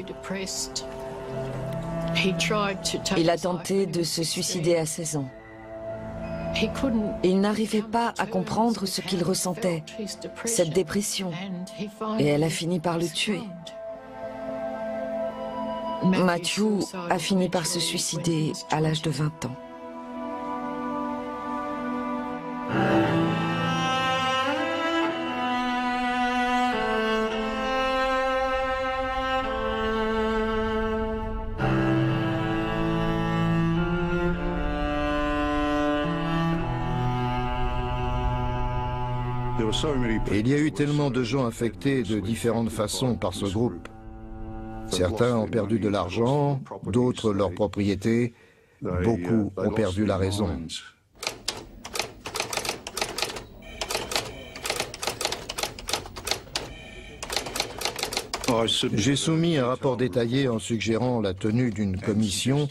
Il a tenté de se suicider à 16 ans. Il n'arrivait pas à comprendre ce qu'il ressentait, cette dépression, et elle a fini par le tuer. Matthew a fini par se suicider à l'âge de 20 ans. Il y a eu tellement de gens affectés de différentes façons par ce groupe. Certains ont perdu de l'argent, d'autres leur propriété, beaucoup ont perdu la raison. J'ai soumis un rapport détaillé en suggérant la tenue d'une commission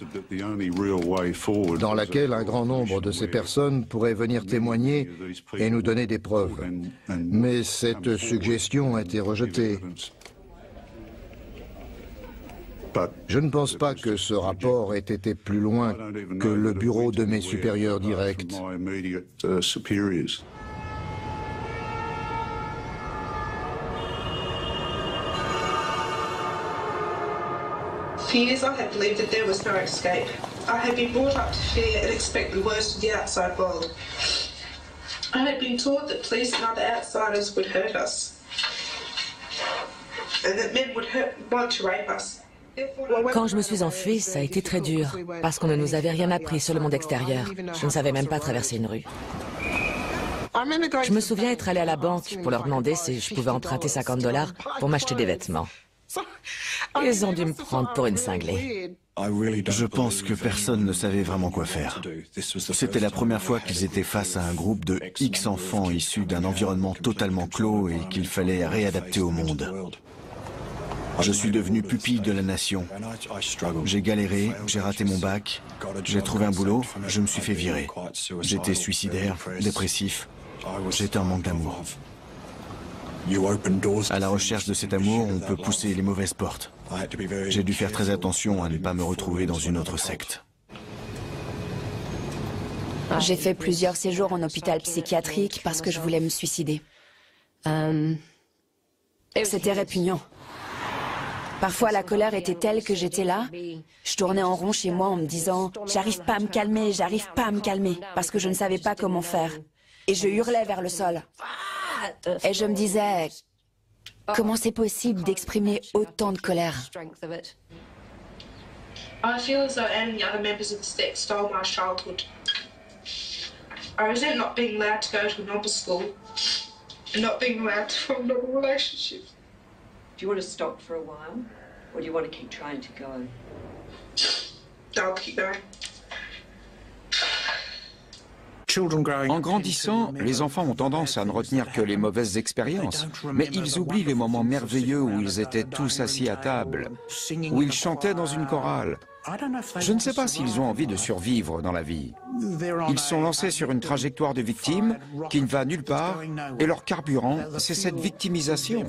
dans laquelle un grand nombre de ces personnes pourraient venir témoigner et nous donner des preuves. Mais cette suggestion a été rejetée. Je ne pense pas que ce rapport ait été plus loin que le bureau de mes supérieurs directs. For years I had believed that there was no escape. I had been brought up to fear and expect the worst of the outside world. I had been taught that police and other outsiders would hurt us. Quand je me suis enfuie, ça a été très dur, parce qu'on ne nous avait rien appris sur le monde extérieur. Je ne savais même pas traverser une rue. Je me souviens être allée à la banque pour leur demander si je pouvais emprunter $50 pour m'acheter des vêtements. Ils ont dû me prendre pour une cinglée. Je pense que personne ne savait vraiment quoi faire. C'était la première fois qu'ils étaient face à un groupe de X enfants issus d'un environnement totalement clos et qu'il fallait réadapter au monde. Je suis devenu pupille de la nation. J'ai galéré, j'ai raté mon bac, j'ai trouvé un boulot, je me suis fait virer. J'étais suicidaire, dépressif, j'étais en manque d'amour. À la recherche de cet amour, on peut pousser les mauvaises portes. J'ai dû faire très attention à ne pas me retrouver dans une autre secte. J'ai fait plusieurs séjours en hôpital psychiatrique parce que je voulais me suicider. C'était répugnant. Parfois, la colère était telle que j'étais là. Je tournais en rond chez moi en me disant « J'arrive pas à me calmer, j'arrive pas à me calmer » parce que je ne savais pas comment faire. Et je hurlais vers le sol. Et je me disais « Comment c'est possible d'exprimer autant de colère ?» I feel as though Anne and the other members of the sect stole my childhood. I resent not being allowed to go to a normal school and not being allowed to form normal relationships. Do you want to stop for a while, or do you want to keep trying to go? I'll keep going. En grandissant, les enfants ont tendance à ne retenir que les mauvaises expériences, mais ils oublient les moments merveilleux où ils étaient tous assis à table, où ils chantaient dans une chorale. Je ne sais pas s'ils ont envie de survivre dans la vie. Ils sont lancés sur une trajectoire de victimes qui ne va nulle part, et leur carburant, c'est cette victimisation.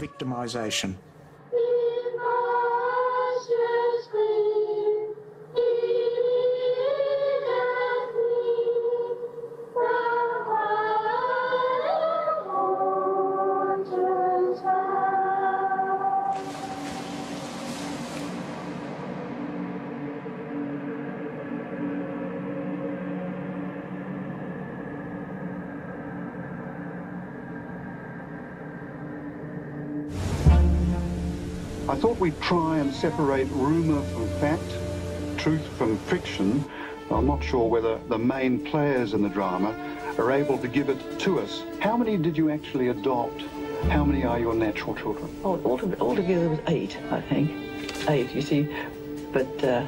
I thought we'd try and separate rumour from fact, truth from fiction. I'm not sure whether the main players in the drama are able to give it to us. How many did you actually adopt? How many are your natural children? Altogether was 8, I think. 8, you see. But there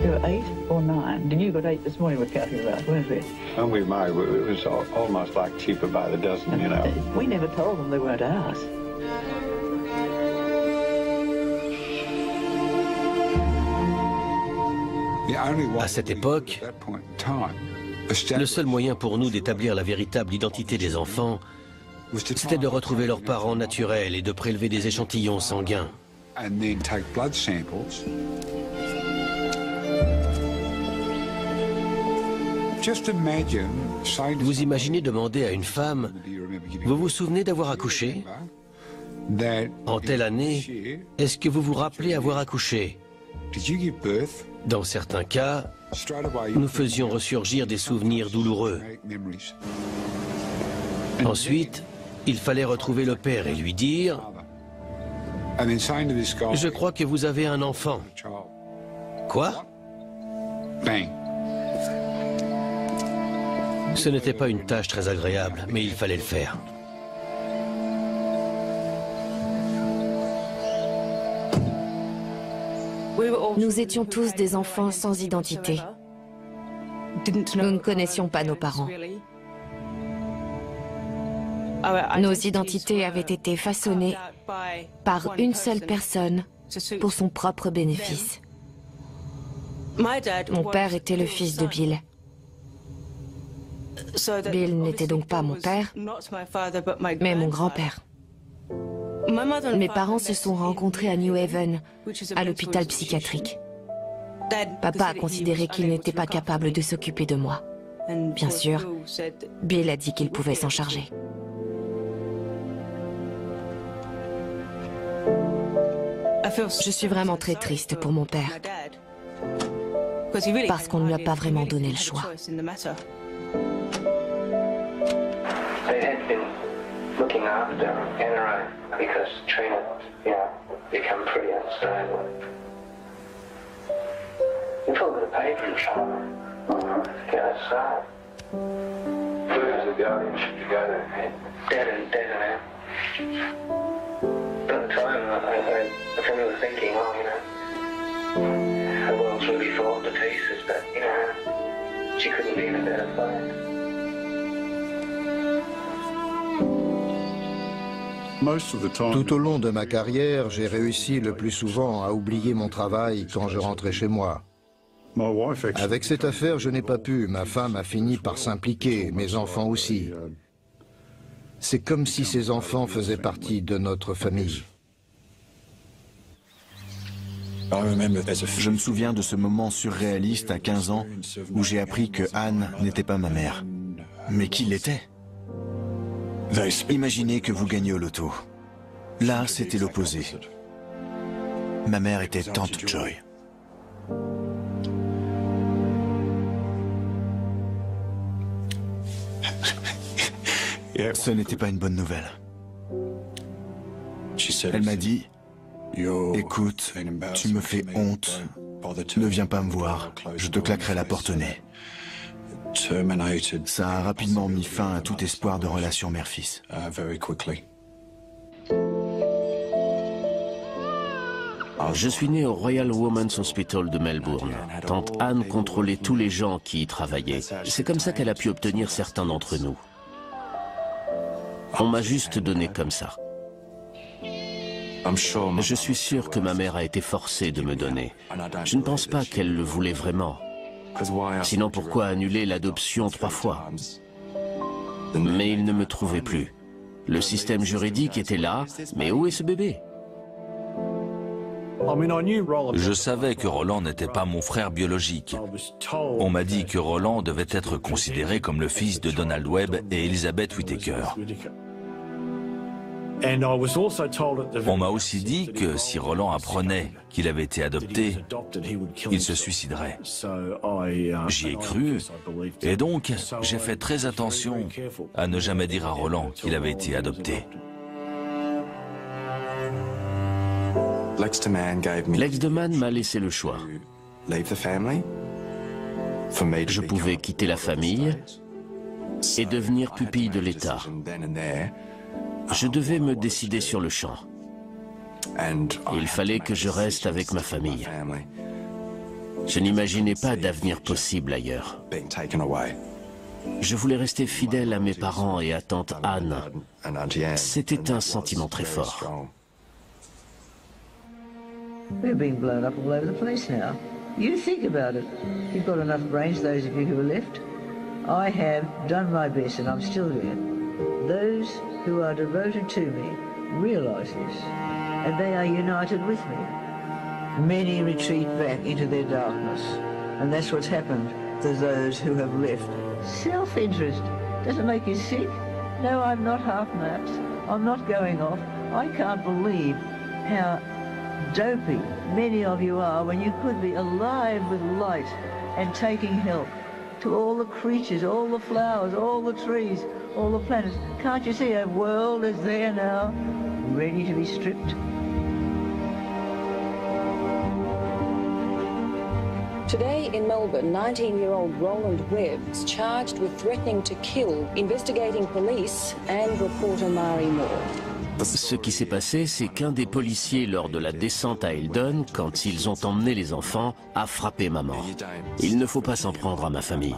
were 8 or 9. And you got 8 this morning we're counting about, weren't we? And we might. It was almost like cheaper by the dozen, you know. We never told them they weren't ours. À cette époque, le seul moyen pour nous d'établir la véritable identité des enfants, c'était de retrouver leurs parents naturels et de prélever des échantillons sanguins. Vous imaginez demander à une femme, vous vous souvenez d'avoir accouché? En telle année, est-ce que vous vous rappelez avoir accouché? Dans certains cas, nous faisions ressurgir des souvenirs douloureux. Ensuite, il fallait retrouver le père et lui dire « Je crois que vous avez un enfant. » Quoi? Ce n'était pas une tâche très agréable, mais il fallait le faire. Nous étions tous des enfants sans identité. Nous ne connaissions pas nos parents. Nos identités avaient été façonnées par une seule personne pour son propre bénéfice. Mon père était le fils de Bill. Bill n'était donc pas mon père, mais mon grand-père. Mes parents se sont rencontrés à New Haven, à l'hôpital psychiatrique. Papa a considéré qu'il n'était pas capable de s'occuper de moi. Bien sûr, Bill a dit qu'il pouvait s'en charger. Je suis vraiment très triste pour mon père, parce qu'on ne lui a pas vraiment donné le choir. looking after Anna because Trina, become pretty unstable. You put a bit of paper in front of her. Get outside. Where's the guardianship to go to? Dead and out. At the time, I remember thinking, the world's really fallen to pieces, but, she couldn't be in a better place. Tout au long de ma carrière, j'ai réussi le plus souvent à oublier mon travail quand je rentrais chez moi. Avec cette affaire, je n'ai pas pu. Ma femme a fini par s'impliquer, mes enfants aussi. C'est comme si ces enfants faisaient partie de notre famille. Je me souviens de ce moment surréaliste à 15 ans où j'ai appris que Anne n'était pas ma mère. Mais qui l'était? Imaginez que vous gagnez au loto. Là, c'était l'opposé. Ma mère était Tante Joy. Ce n'était pas une bonne nouvelle. Elle m'a dit, écoute, tu me fais honte, ne viens pas me voir, je te claquerai la porte au nez. Ça a rapidement mis fin à tout espoir de relation mère-fils. Je suis né au Royal Women's Hospital de Melbourne. Tante Anne contrôlait tous les gens qui y travaillaient. C'est comme ça qu'elle a pu obtenir certains d'entre nous. On m'a juste donné comme ça. Je suis sûr que ma mère a été forcée de me donner. Je ne pense pas qu'elle le voulait vraiment. Sinon, pourquoi annuler l'adoption 3 fois? Mais il ne me trouvait plus. Le système juridique était là, mais où est ce bébé? Je savais que Roland n'était pas mon frère biologique. On m'a dit que Roland devait être considéré comme le fils de Donald Webb et Elizabeth Whittaker. On m'a aussi dit que si Roland apprenait qu'il avait été adopté, il se suiciderait. J'y ai cru, et donc j'ai fait très attention à ne jamais dire à Roland qu'il avait été adopté. L'ex-de-man m'a laissé le choix. Je pouvais quitter la famille et devenir pupille de l'État. Je devais me décider sur le champ. Il fallait que je reste avec ma famille. Je n'imaginais pas d'avenir possible ailleurs. Je voulais rester fidèle à mes parents et à tante Anne. C'était un sentiment très fort. We're being blown up all over the place now. You think about it. You've got enough brains, those of you who are left. I have done my best and I'm still here. Those who are devoted to me realize this, and they are united with me. Many retreat back into their darkness, and that's what's happened to those who have left. Self-interest. Does it make you sick? No, I'm not half-napped. I'm not going off. I can't believe how dopey many of you are when you could be alive with light and taking help to all the creatures, all the flowers, all the trees, all the planets. Can't you see a world is there now, ready to be stripped? Today in Melbourne, 19-year-old Roland Webb is charged with threatening to kill investigating police and reporter Mari Moore. Ce qui s'est passé, c'est qu'un des policiers, lors de la descente à Eldon, quand ils ont emmené les enfants, a frappé maman. Il ne faut pas s'en prendre à ma famille.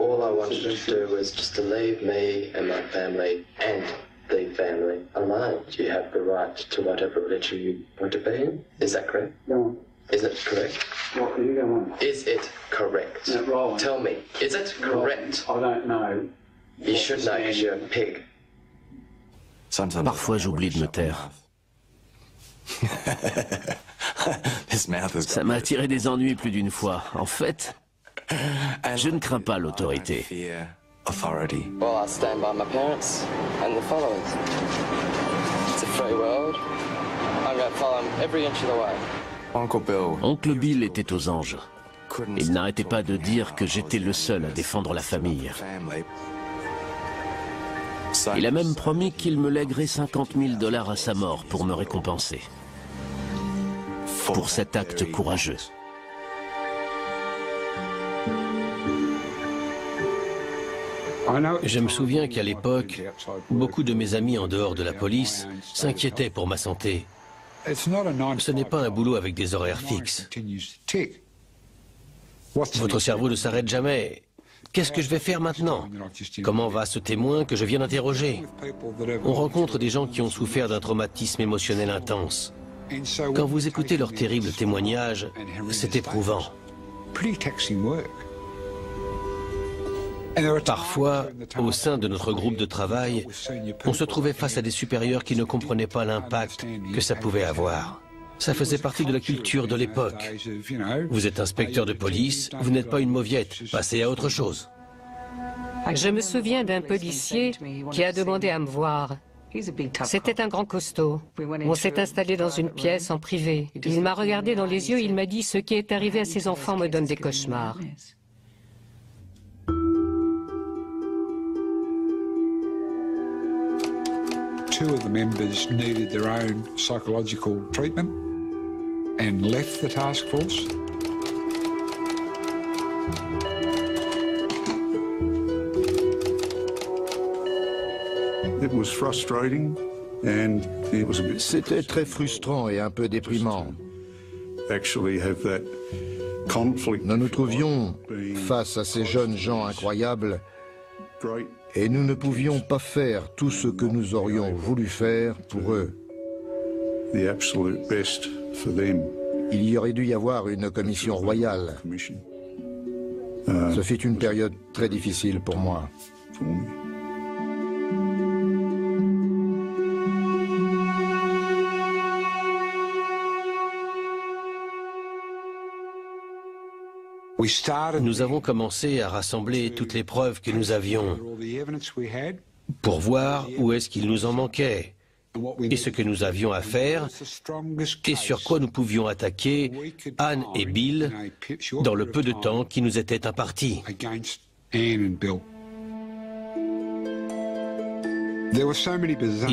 All I wanted to do was just to leave me and my family and the family alone. You have the right to whatever religion you want to be in. Is that correct? No. Is it correct? What can you go on? Is it correct? No, Roland. Tell me, is it correct? I don't know. You should know because you're a pig. Parfois, j'oublie de me taire. Ça m'a attiré des ennuis plus d'une fois. En fait, je ne crains pas l'autorité. Well, I stand by my parents and the followers. It's a free world. I'm going to follow them every inch of the way. Oncle Bill était aux anges. Il n'arrêtait pas de dire que j'étais le seul à défendre la famille. Il a même promis qu'il me lèguerait 50 000 $ à sa mort pour me récompenser. Pour cet acte courageux. Je me souviens qu'à l'époque, beaucoup de mes amis en dehors de la police s'inquiétaient pour ma santé. Ce n'est pas un boulot avec des horaires fixes. Votre cerveau ne s'arrête jamais. Qu'est-ce que je vais faire maintenant? Comment va ce témoin que je viens d'interroger? On rencontre des gens qui ont souffert d'un traumatisme émotionnel intense. Quand vous écoutez leurs terribles témoignages, c'est éprouvant. Parfois, au sein de notre groupe de travail, on se trouvait face à des supérieurs qui ne comprenaient pas l'impact que ça pouvait avoir. Ça faisait partie de la culture de l'époque. Vous êtes inspecteur de police, vous n'êtes pas une mauviette, passez à autre chose. Je me souviens d'un policier qui a demandé à me voir. C'était un grand costaud. On s'est installé dans une pièce en privé. Il m'a regardé dans les yeux et il m'a dit « Ce qui est arrivé à ces enfants me donne des cauchemars ». Two of the members needed their own psychological treatment and left the task force. It was frustrating and it was a bit... C'était très frustrant et un peu déprimant. Nous nous trouvions face à ces jeunes gens incroyables et nous ne pouvions pas faire tout ce que nous aurions voulu faire pour eux. Il y aurait dû y avoir une commission royale. Ce fut une période très difficile pour moi. Nous avons commencé à rassembler toutes les preuves que nous avions pour voir où est-ce qu'il nous en manquait et ce que nous avions à faire et sur quoi nous pouvions attaquer Anne et Bill dans le peu de temps qui nous était imparti. Il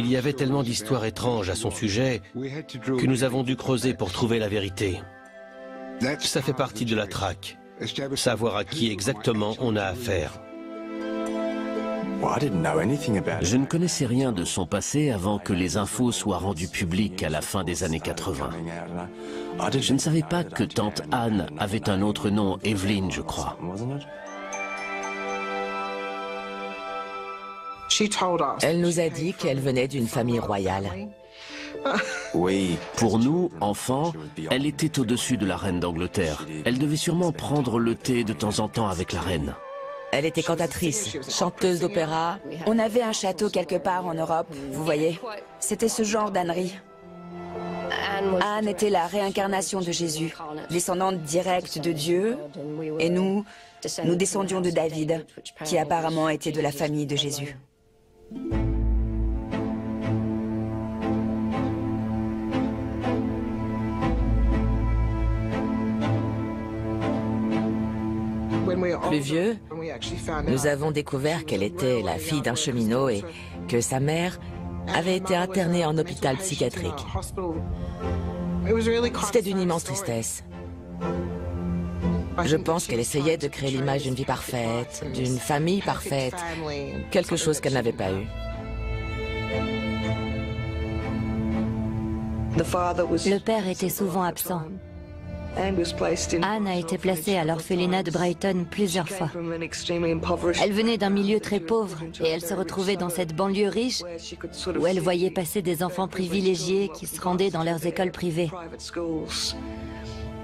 y avait tellement d'histoires étranges à son sujet que nous avons dû creuser pour trouver la vérité. Ça fait partie de la traque. Savoir à qui exactement on a affaire. Je ne connaissais rien de son passé avant que les infos soient rendues publiques à la fin des années 80. Je ne savais pas que tante Anne avait un autre nom, Evelyn, je crois. Elle nous a dit qu'elle venait d'une famille royale. Oui, pour nous, enfants, elle était au-dessus de la reine d'Angleterre. Elle devait sûrement prendre le thé de temps en temps avec la reine. Elle était cantatrice, chanteuse d'opéra. On avait un château quelque part en Europe, vous voyez. C'était ce genre d'ânerie. Anne était la réincarnation de Jésus, descendante directe de Dieu, et nous descendions de David, qui apparemment était de la famille de Jésus. Plus vieux, nous avons découvert qu'elle était la fille d'un cheminot et que sa mère avait été internée en hôpital psychiatrique. C'était d'une immense tristesse. Je pense qu'elle essayait de créer l'image d'une vie parfaite, d'une famille parfaite, quelque chose qu'elle n'avait pas eu. Le père était souvent absent. Anne a été placée à l'orphelinat de Brighton plusieurs fois. Elle venait d'un milieu très pauvre et elle se retrouvait dans cette banlieue riche où elle voyait passer des enfants privilégiés qui se rendaient dans leurs écoles privées.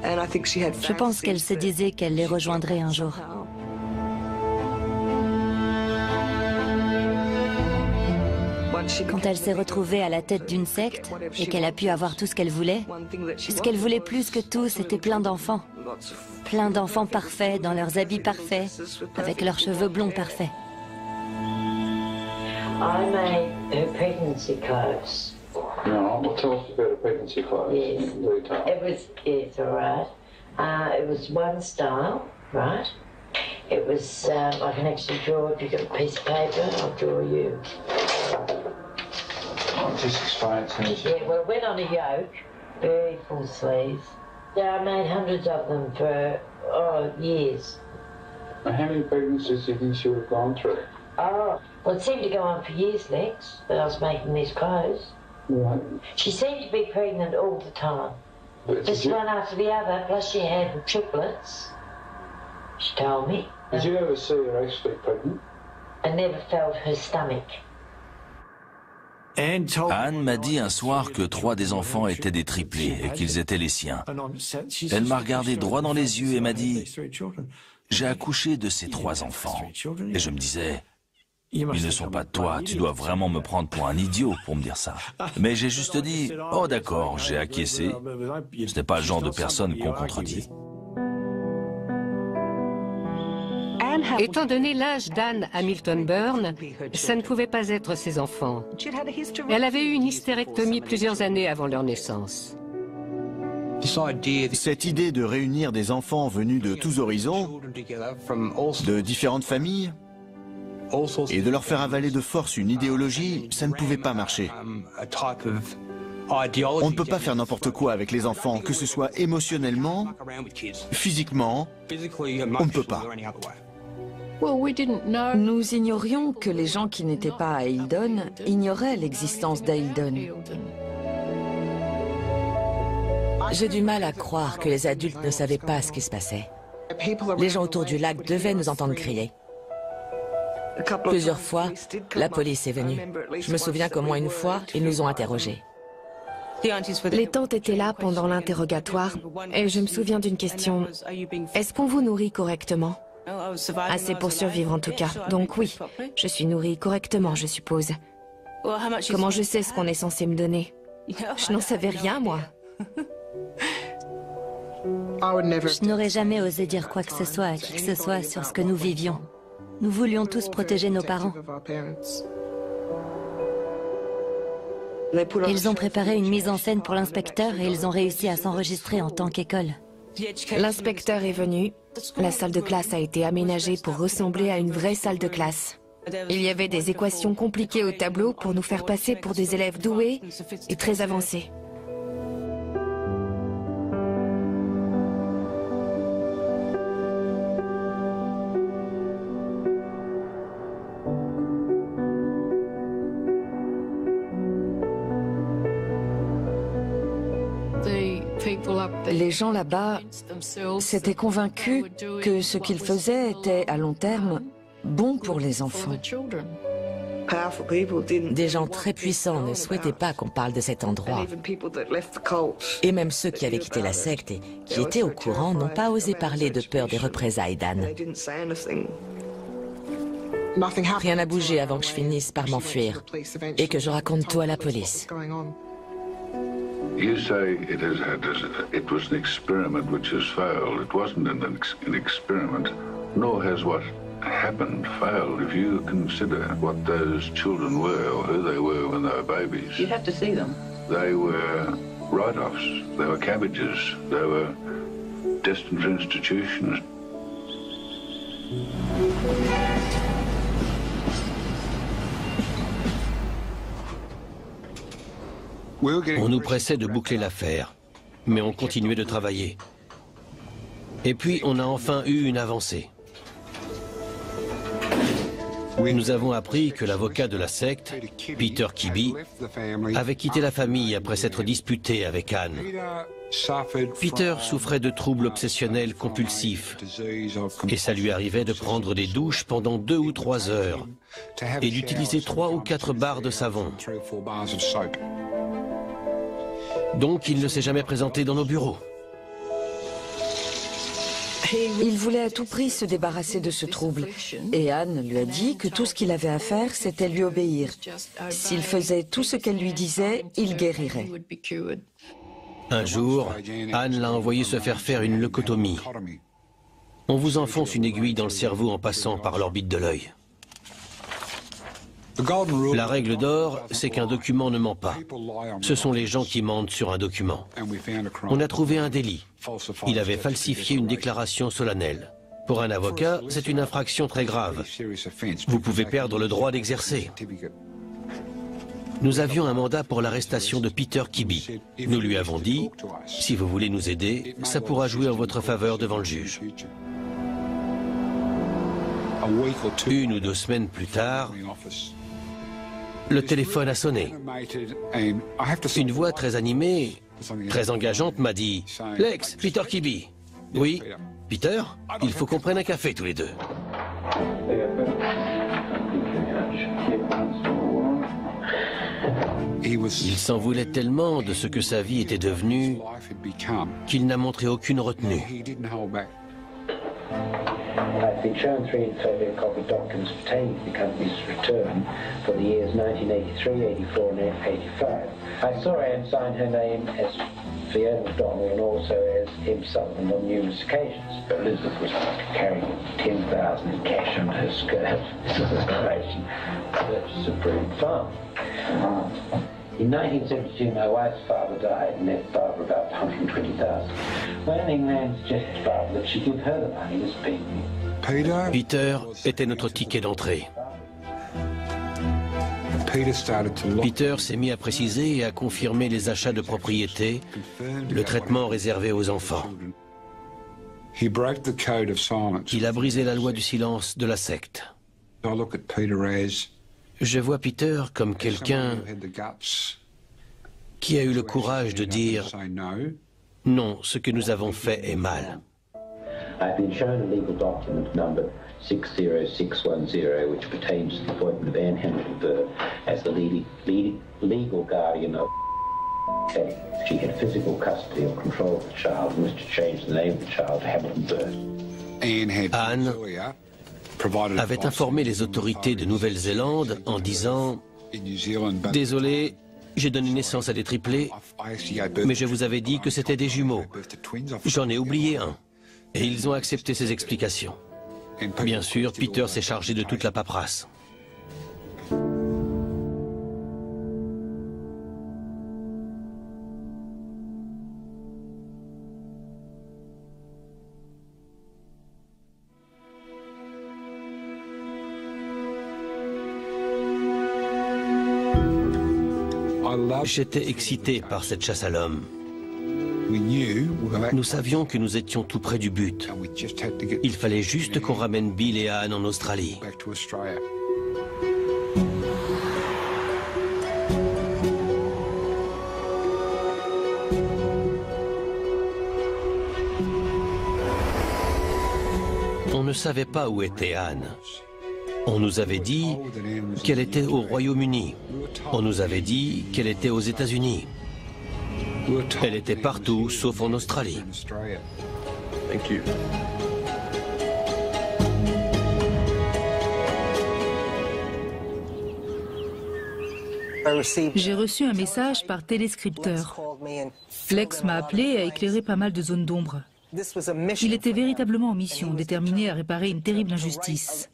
Je pense qu'elle se disait qu'elle les rejoindrait un jour. Quand elle s'est retrouvée à la tête d'une secte et qu'elle a pu avoir tout ce qu'elle voulait plus que tout, c'était plein d'enfants. Plein d'enfants parfaits, dans leurs habits parfaits, avec leurs cheveux blonds parfaits. I made her pregnancy clothes. No, well, tell us about a pregnancy clothes. Yes. It's all right. It was one style, right? It was, I can actually draw, if you've got a piece of paper, I'll draw you. Just explain it to me. Yeah, well, it went on a yoke, very full sleeves. Yeah, I made hundreds of them for, years. How many pregnancies do you think she would have gone through? Oh, well, it seemed to go on for years, Lex, that I was making these clothes. Right. She seemed to be pregnant all the time. Just one after the other, plus she had triplets. She told me. Did you ever see her actually pregnant? I never felt her stomach. Anne m'a dit un soir que 3 des enfants étaient des triplés et qu'ils étaient les siens. Elle m'a regardé droit dans les yeux et m'a dit « J'ai accouché de ces 3 enfants. » Et je me disais « Ils ne sont pas de toi, tu dois vraiment me prendre pour un idiot pour me dire ça. » Mais j'ai juste dit « Oh d'accord, j'ai acquiescé. Ce n'est pas le genre de personne qu'on contredit. » Étant donné l'âge d'Anne Hamilton Byrne, ça ne pouvait pas être ses enfants. Elle avait eu une hystérectomie plusieurs années avant leur naissance. Cette idée de réunir des enfants venus de tous horizons, de différentes familles, et de leur faire avaler de force une idéologie, ça ne pouvait pas marcher. On ne peut pas faire n'importe quoi avec les enfants, que ce soit émotionnellement, physiquement, on ne peut pas. Nous ignorions que les gens qui n'étaient pas à Eildon ignoraient l'existence d'Eildon. J'ai du mal à croire que les adultes ne savaient pas ce qui se passait. Les gens autour du lac devaient nous entendre crier. Plusieurs fois, la police est venue. Je me souviens qu'au moins une fois, ils nous ont interrogés. Les tantes étaient là pendant l'interrogatoire et je me souviens d'une question. Est-ce qu'on vous nourrit correctement ? Assez pour survivre en tout cas. Donc oui, je suis nourrie correctement, je suppose. Comment je sais ce qu'on est censé me donner? Je n'en savais rien, moi. Je n'aurais jamais osé dire quoi que ce soit à qui que ce soit sur ce que nous vivions. Nous voulions tous protéger nos parents. Ils ont préparé une mise en scène pour l'inspecteur et ils ont réussi à s'enregistrer en tant qu'école. L'inspecteur est venu. La salle de classe a été aménagée pour ressembler à une vraie salle de classe. Il y avait des équations compliquées au tableau pour nous faire passer pour des élèves doués et très avancés. Les gens là-bas s'étaient convaincus que ce qu'ils faisaient était, à long terme, bon pour les enfants. Des gens très puissants ne souhaitaient pas qu'on parle de cet endroit. Et même ceux qui avaient quitté la secte et qui étaient au courant n'ont pas osé parler de peur des représailles d'Anne. Rien n'a bougé avant que je finisse par m'enfuir et que je raconte tout à la police. You say it was an experiment which has failed. It wasn't an experiment, nor has what happened failed. If you consider what those children were or who they were when they were babies. You have to see them. They were write-offs, they were cabbages, they were destined for institutions. On nous pressait de boucler l'affaire, mais on continuait de travailler. Et puis on a enfin eu une avancée. Nous avons appris que l'avocat de la secte, Peter Kibbe, avait quitté la famille après s'être disputé avec Anne. Peter souffrait de troubles obsessionnels compulsifs et ça lui arrivait de prendre des douches pendant 2 ou 3 heures et d'utiliser 3 ou 4 barres de savon. Donc il ne s'est jamais présenté dans nos bureaux. Il voulait à tout prix se débarrasser de ce trouble. Et Anne lui a dit que tout ce qu'il avait à faire, c'était lui obéir. S'il faisait tout ce qu'elle lui disait, il guérirait. Un jour, Anne l'a envoyé se faire faire une leucotomie. On vous enfonce une aiguille dans le cerveau en passant par l'orbite de l'œil. La règle d'or, c'est qu'un document ne ment pas. Ce sont les gens qui mentent sur un document. On a trouvé un délit. Il avait falsifié une déclaration solennelle. Pour un avocat, c'est une infraction très grave. Vous pouvez perdre le droit d'exercer. Nous avions un mandat pour l'arrestation de Peter Kibbe. Nous lui avons dit, si vous voulez nous aider, ça pourra jouer en votre faveur devant le juge. 1 ou 2 semaines plus tard, le téléphone a sonné. Une voix très animée, très engageante m'a dit « Lex, Peter Kibbe. » « Oui, Peter, il faut qu'on prenne un café tous les deux. » Il s'en voulait tellement de ce que sa vie était devenue qu'il n'a montré aucune retenue. I've been shown 3 photocopied documents pertaining to the company's return for the years 1983, 84 and 85. I saw Anne sign her name as Fiona McDonald and also as M. Sullivan on numerous occasions. But Elizabeth was carrying 10,000 in cash under her skirt. This was a relation purchase of Broome Farm. In 1972, my wife's father died and left Barbara about 120,000. When an England suggested to Barbara that she give her the money as being Peter était notre ticket d'entrée. Peter s'est mis à préciser et à confirmer les achats de propriété, le traitement réservé aux enfants. Il a brisé la loi du silence de la secte. Je vois Peter comme quelqu'un qui a eu le courage de dire « Non, ce que nous avons fait est mal ». I've been shown a legal document number 60610, which pertains to the appointment of Anne Hamilton Bird as the legal guardian of Kelly. She had physical custody or control of the child and was to change the name of the child to Hamilton Bird. Anne avait informé les autorités de Nouvelle-Zélande en disant « Désolé, j'ai donné naissance à des triplés, mais je vous avais dit que c'était des jumeaux. J'en ai oublié un. » Et ils ont accepté ces explications. Bien sûr, Peter s'est chargé de toute la paperasse. J'étais excité par cette chasse à l'homme. Nous savions que nous étions tout près du but. Il fallait juste qu'on ramène Bill et Anne en Australie. On ne savait pas où était Anne. On nous avait dit qu'elle était au Royaume-Uni. On nous avait dit qu'elle était aux États-Unis. Elle était partout, sauf en Australie. Thank you. J'ai reçu un message par téléscripteur. Lex m'a appelé et a éclairé pas mal de zones d'ombre. Il était véritablement en mission, déterminé à réparer une terrible injustice.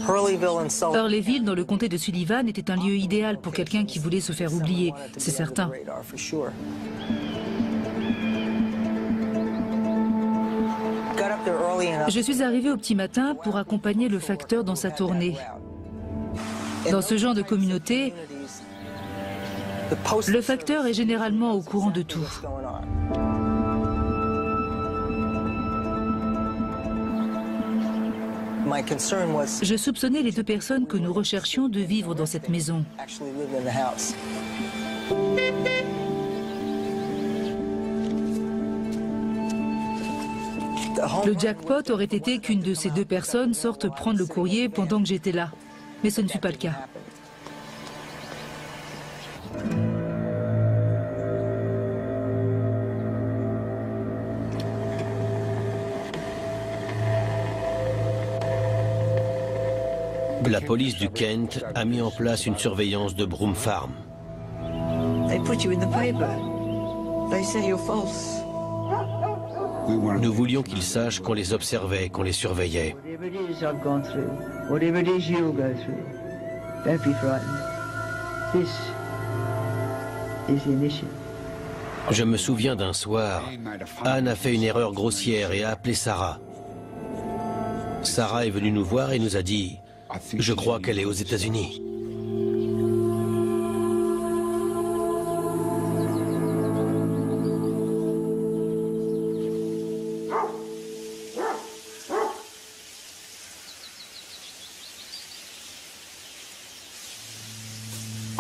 Hurleyville, dans le comté de Sullivan, était un lieu idéal pour quelqu'un qui voulait se faire oublier, c'est certain. Je suis arrivé au petit matin pour accompagner le facteur dans sa tournée. Dans ce genre de communauté, le facteur est généralement au courant de tout. Je soupçonnais les 2 personnes que nous recherchions de vivre dans cette maison. Le jackpot aurait été qu'une de ces 2 personnes sorte prendre le courrier pendant que j'étais là. Mais ce ne fut pas le cas. La police du Kent a mis en place une surveillance de Broome Farm. Nous voulions qu'ils sachent qu'on les observait, qu'on les surveillait. Je me souviens d'un soir, Anne a fait une erreur grossière et a appelé Sarah. Sarah est venue nous voir et nous a dit « Je crois qu'elle est aux États-Unis ».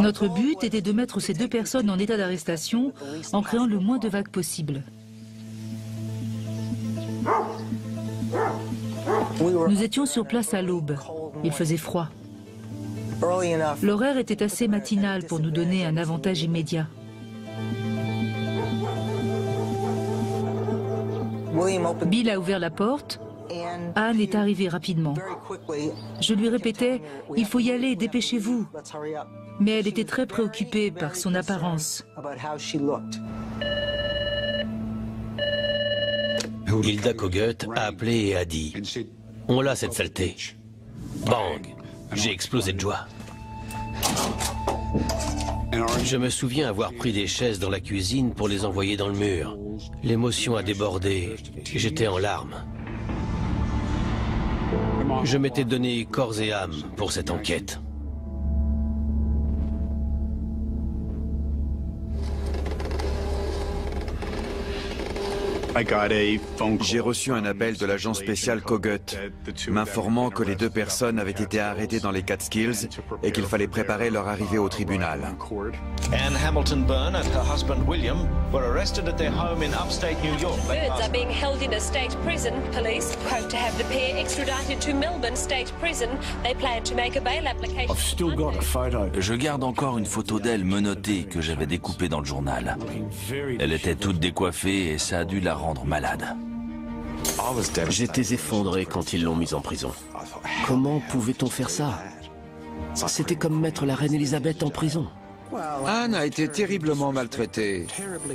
Notre but était de mettre ces deux personnes en état d'arrestation en créant le moins de vagues possible. Nous étions sur place à l'aube. Il faisait froid. L'horaire était assez matinal pour nous donner un avantage immédiat. Bill a ouvert la porte. Anne est arrivée rapidement. Je lui répétais « Il faut y aller, dépêchez-vous ». Mais elle était très préoccupée par son apparence. Hilda Kogut a appelé et a dit « On l'a cette saleté ». Bang! J'ai explosé de joie. Je me souviens avoir pris des chaises dans la cuisine pour les envoyer dans le mur. L'émotion a débordé. J'étais en larmes. Je m'étais donné corps et âme pour cette enquête. J'ai reçu un appel de l'agent spécial Kogut m'informant que les deux personnes avaient été arrêtées dans les Catskills et qu'il fallait préparer leur arrivée au tribunal. Anne Hamilton Byrne and her husband William were arrested at their home in upstate New York. Birds are being held in a state prison. Police hope to have the pair extradited to Melbourne State Prison. They plan to make a bail application. Je garde encore une photo d'elle menottée que j'avais découpée dans le journal. Elle était toute décoiffée et ça a dû la rendre malade. J'étais effondré quand ils l'ont mise en prison. Comment pouvait-on faire ça? C'était comme mettre la reine Elisabeth en prison. Anne a été terriblement maltraitée,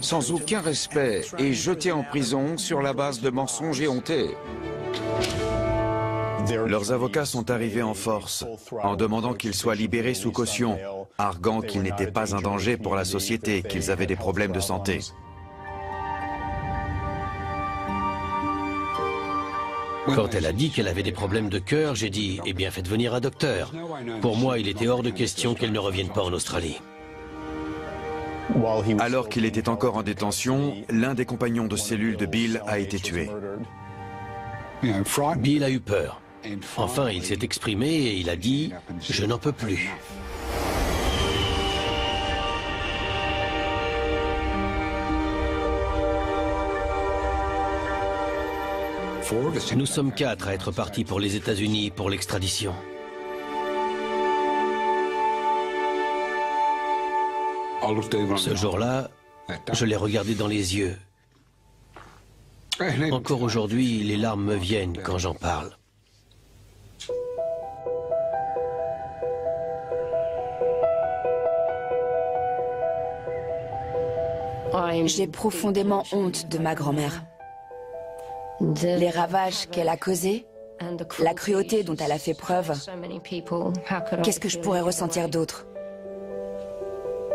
sans aucun respect, et jetée en prison sur la base de mensonges éhontés. Leurs avocats sont arrivés en force, en demandant qu'ils soient libérés sous caution, arguant qu'ils n'étaient pas un danger pour la société, qu'ils avaient des problèmes de santé. Quand elle a dit qu'elle avait des problèmes de cœur, j'ai dit « Eh bien, faites venir un docteur ». Pour moi, il était hors de question qu'elle ne revienne pas en Australie. Alors qu'il était encore en détention, l'un des compagnons de cellule de Bill a été tué. Bill a eu peur. Enfin, il s'est exprimé et il a dit « Je n'en peux plus ». Nous sommes 4 à être partis pour les États-Unis pour l'extradition. Ce jour-là, je l'ai regardé dans les yeux. Encore aujourd'hui, les larmes me viennent quand j'en parle. J'ai profondément honte de ma grand-mère. Les ravages qu'elle a causés, la cruauté dont elle a fait preuve. Qu'est-ce que je pourrais ressentir d'autre?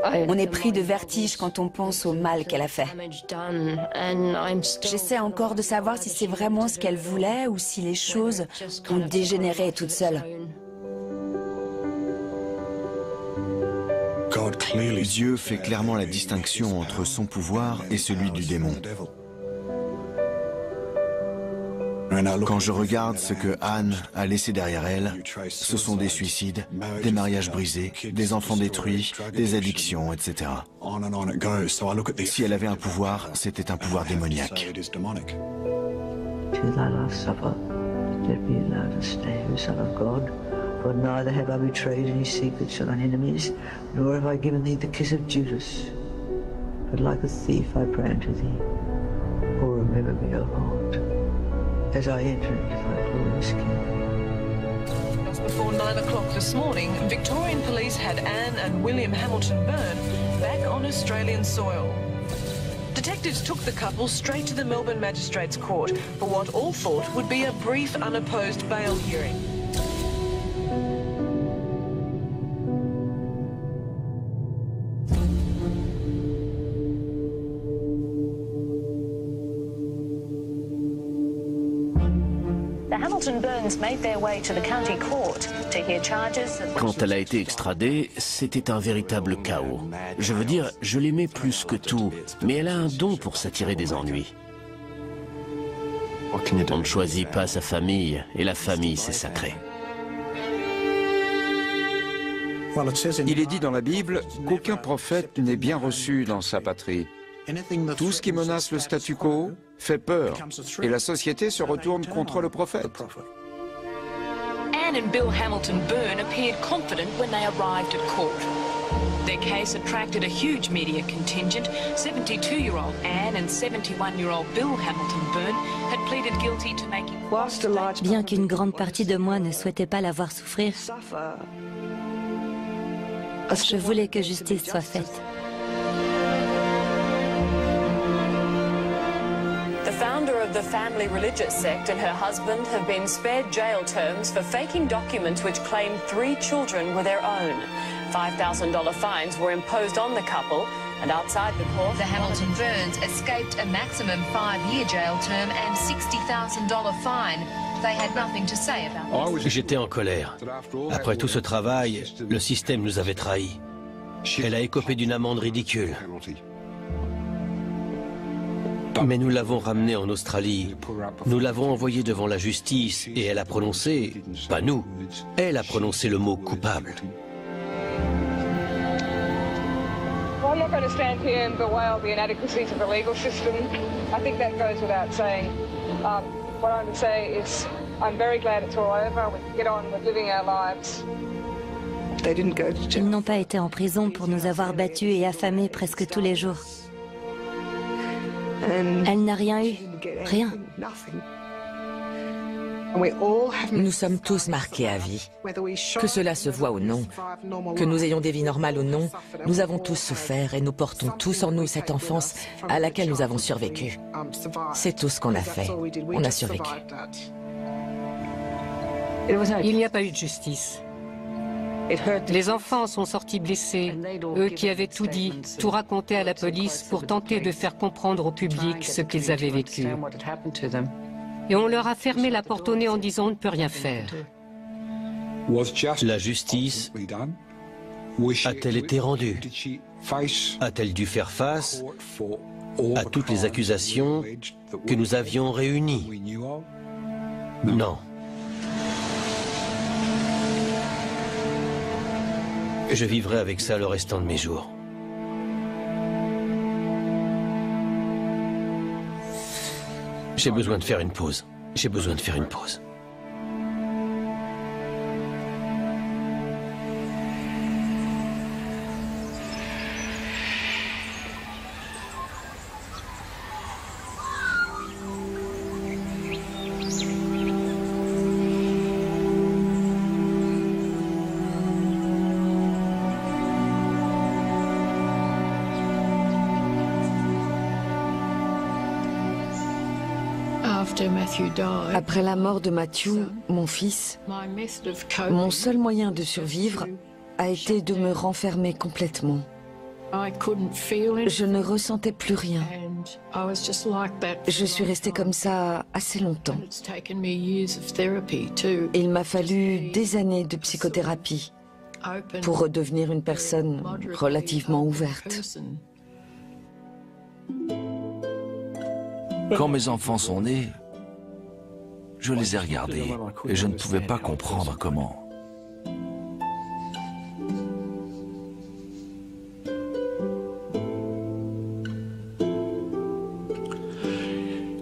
On est pris de vertige quand on pense au mal qu'elle a fait. J'essaie encore de savoir si c'est vraiment ce qu'elle voulait ou si les choses ont dégénéré toutes seules. Dieu fait clairement la distinction entre son pouvoir et celui du démon. Quand je regarde ce que Anne a laissé derrière elle, ce sont des suicides, des mariages brisés, des enfants détruits, des addictions, etc. Si elle avait un pouvoir, c'était un pouvoir démoniaque. For neither have I betrayed any secrets to thine enemies, nor have I given thee the kiss of Judas. But like a thief I pray unto thee. Oh, remember me, O Lord, as I enter into thy glorious kingdom. Just before 9 o'clock this morning, Victorian police had Anne and William Hamilton Byrne back on Australian soil. Detectives took the couple straight to the Melbourne Magistrates Court for what all thought would be a brief, unopposed bail hearing. Quand elle a été extradée, c'était un véritable chaos. Je veux dire, je l'aimais plus que tout, mais elle a un don pour s'attirer des ennuis. On ne choisit pas sa famille, et la famille, c'est sacré. Il est dit dans la Bible qu'aucun prophète n'est bien reçu dans sa patrie. Tout ce qui menace le statu quo fait peur, et la société se retourne contre le prophète. Anne and Bill Hamilton Byrne appeared confident when they arrived at court. Their case attracted a huge media contingent. 72-year-old Anne and 71-year-old Bill Hamilton Byrne had pleaded guilty to making... Bien qu'une grande partie de moi ne souhaitait pas la voir souffrir, je voulais que justice soit faite. The founder of the family religious sect and her husband have been spared jail terms for faking documents which claim 3 children were their own. $5,000 fines were imposed on the couple, and outside the court... The Hamilton Byrnes escaped a maximum 5-year jail term and $60,000 fine. They had nothing to say about this. J'étais en colère. Après tout ce travail, le système nous avait trahis. Elle a écopé d'une amende ridicule. Mais nous l'avons ramenée en Australie. Nous l'avons envoyée devant la justice et elle a prononcé, pas nous, elle a prononcé le mot coupable. I'm not going to stand here and bewail the inadequacies of the legal system. I think that goes without saying. What I'm going to say is I'm very glad it's all over. We can get on with living our lives. Ils n'ont pas été en prison pour nous avoir battus et affamés presque tous les jours. Elle n'a rien eu, rien. Nous sommes tous marqués à vie. Que cela se voit ou non, que nous ayons des vies normales ou non, nous avons tous souffert et nous portons tous en nous cette enfance à laquelle nous avons survécu. C'est tout ce qu'on a fait. On a survécu. Il n'y a pas eu de justice. Les enfants sont sortis blessés, eux qui avaient tout dit, tout raconté à la police pour tenter de faire comprendre au public ce qu'ils avaient vécu. Et on leur a fermé la porte au nez en disant on ne peut rien faire. La justice a-t-elle été rendue? A-t-elle dû faire face à toutes les accusations que nous avions réunies? Non. Je vivrai avec ça le restant de mes jours. J'ai besoin de faire une pause. J'ai besoin de faire une pause. Après la mort de Matthew, mon fils, mon seul moyen de survivre a été de me renfermer complètement. Je ne ressentais plus rien. Je suis restée comme ça assez longtemps. Il m'a fallu des années de psychothérapie pour redevenir une personne relativement ouverte. Quand mes enfants sont nés, je les ai regardés et je ne pouvais pas comprendre comment.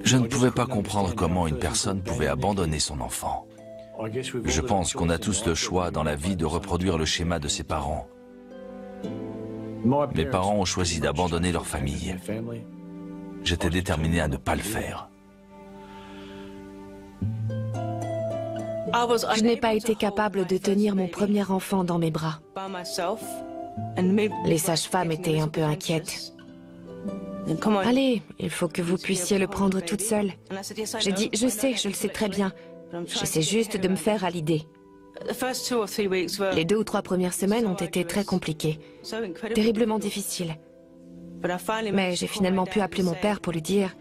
Je ne pouvais pas comprendre comment une personne pouvait abandonner son enfant. Je pense qu'on a tous le choix dans la vie de reproduire le schéma de ses parents. Mes parents ont choisi d'abandonner leur famille. J'étais déterminé à ne pas le faire. Je n'ai pas été capable de tenir mon premier enfant dans mes bras. Les sages-femmes étaient un peu inquiètes. Allez, il faut que vous puissiez le prendre toute seule. J'ai dit, je sais, je le sais très bien. J'essaie juste de me faire à l'idée. Les 2 ou 3 premières semaines ont été très compliquées, terriblement difficiles. Mais j'ai finalement pu appeler mon père pour lui dire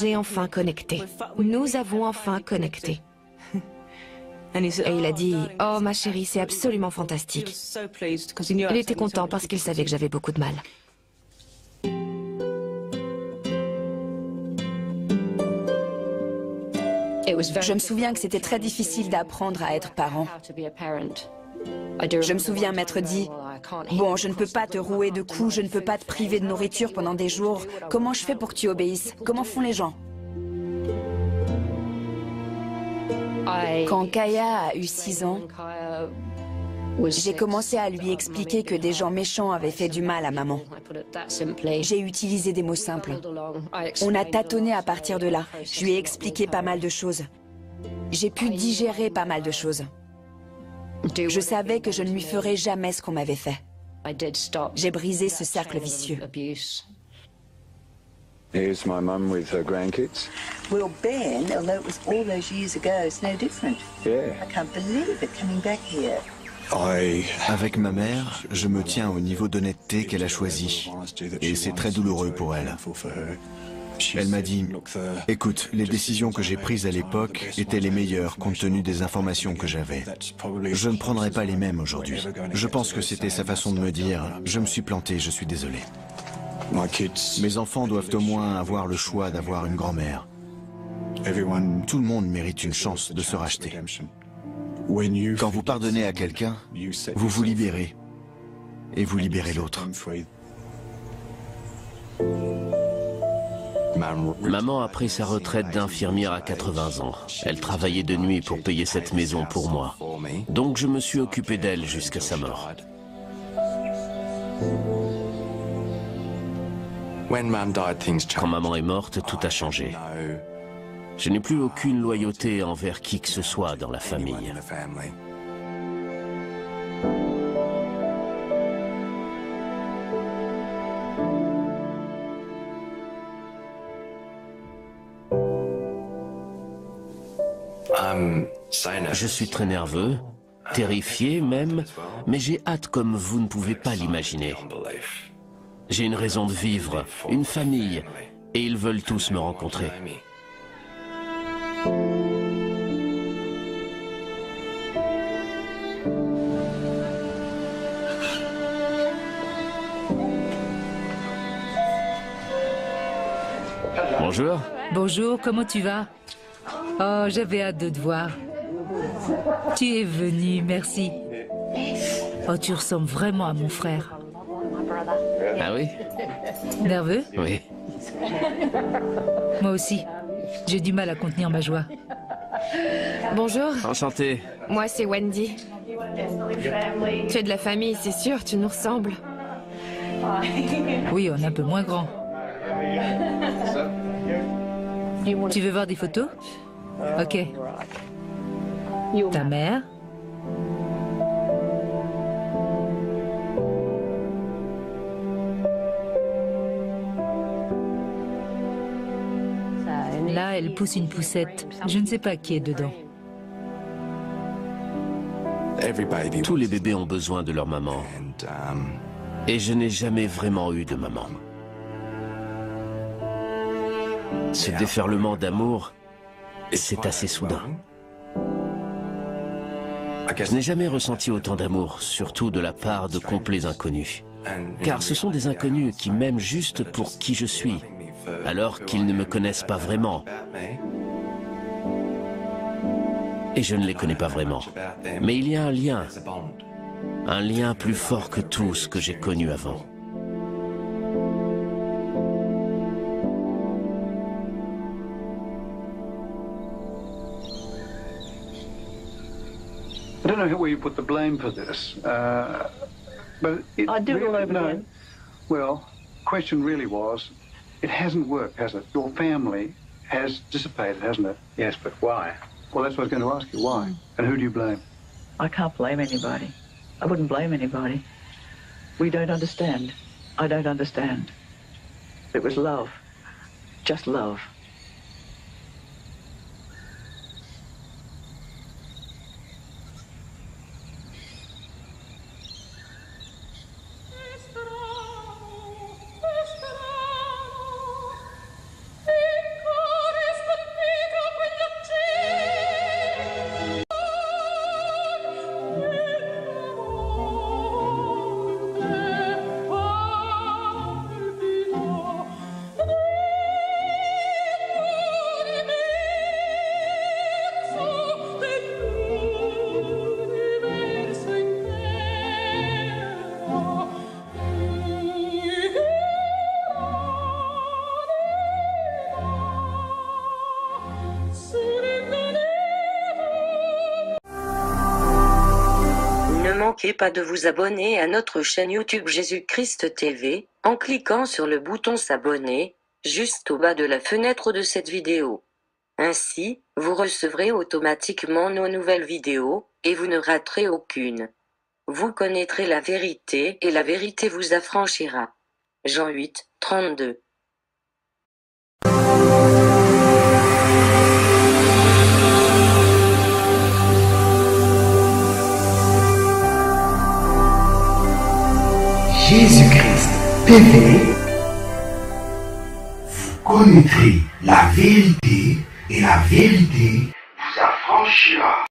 J'ai enfin connecté. Nous avons enfin connecté. Et il a dit, oh ma chérie, c'est absolument fantastique. Il était content parce qu'il savait que j'avais beaucoup de mal. Je me souviens que c'était très difficile d'apprendre à être parent. Je me souviens m'être dit, bon, je ne peux pas te rouer de coups, je ne peux pas te priver de nourriture pendant des jours. Comment je fais pour que tu obéisses? Comment font les gens? Quand Kaya a eu 6 ans, j'ai commencé à lui expliquer que des gens méchants avaient fait du mal à maman. J'ai utilisé des mots simples. On a tâtonné à partir de là. Je lui ai expliqué pas mal de choses. J'ai pu digérer pas mal de choses. Je savais que je ne lui ferais jamais ce qu'on m'avait fait. J'ai brisé ce cercle vicieux. Here's my mum with her grandkids. Well, Ben, although it was all those years ago, it's no different. Yeah. I can't believe it coming back here. Avec ma mère, je me tiens au niveau d'honnêteté qu'elle a choisi. Et c'est très douloureux pour elle. Elle m'a dit, écoute, les décisions que j'ai prises à l'époque étaient les meilleures compte tenu des informations que j'avais. Je ne prendrai pas les mêmes aujourd'hui. Je pense que c'était sa façon de me dire, je me suis planté, je suis désolé. Mes enfants doivent au moins avoir le choix d'avoir une grand-mère. Tout le monde mérite une chance de se racheter. Quand vous pardonnez à quelqu'un, vous vous libérez. Et vous libérez l'autre. Maman a pris sa retraite d'infirmière à 80 ans. Elle travaillait de nuit pour payer cette maison pour moi. Donc je me suis occupé d'elle jusqu'à sa mort. Quand maman est morte, tout a changé. Je n'ai plus aucune loyauté envers qui que ce soit dans la famille. Je suis très nerveux, terrifié même, mais j'ai hâte comme vous ne pouvez pas l'imaginer. J'ai une raison de vivre, une famille, et ils veulent tous me rencontrer. Bonjour. Bonjour, comment tu vas? Oh, j'avais hâte de te voir. Tu es venu, merci. Oh, tu ressembles vraiment à mon frère. Ah oui? Nerveux? Oui. Moi aussi. J'ai du mal à contenir ma joie. Bonjour. Enchanté. Moi, c'est Wendy. Tu es de la famille, c'est sûr, tu nous ressembles. Oui, on est un peu moins grand. Tu veux voir des photos? Ok. Ta mère? Là, elle pousse une poussette. Je ne sais pas qui est dedans. Tous les bébés ont besoin de leur maman. Et je n'ai jamais vraiment eu de maman. Ce déferlement d'amour, c'est assez soudain. Je n'ai jamais ressenti autant d'amour, surtout de la part de complets inconnus. Car ce sont des inconnus qui m'aiment juste pour qui je suis, alors qu'ils ne me connaissent pas vraiment. Et je ne les connais pas vraiment. Mais il y a un lien plus fort que tout ce que j'ai connu avant. I don't know where you put the blame for this, but I do it all over again. Well, question really was, it hasn't worked, has it? Your family has dissipated, hasn't it? Yes, but why? Well, that's what I was going to ask you. Why? And who do you blame? I can't blame anybody. I wouldn't blame anybody. We don't understand. I don't understand. It was love. Just love. manquez pas de vous abonner à notre chaîne YouTube Jésus-Christ TV, en cliquant sur le bouton s'abonner, juste au bas de la fenêtre de cette vidéo. Ainsi, vous recevrez automatiquement nos nouvelles vidéos, et vous ne raterez aucune. Vous connaîtrez la vérité et la vérité vous affranchira. Jean 8, 32. Jésus-Christ TV, vous connaîtrez la vérité et la vérité vous affranchira.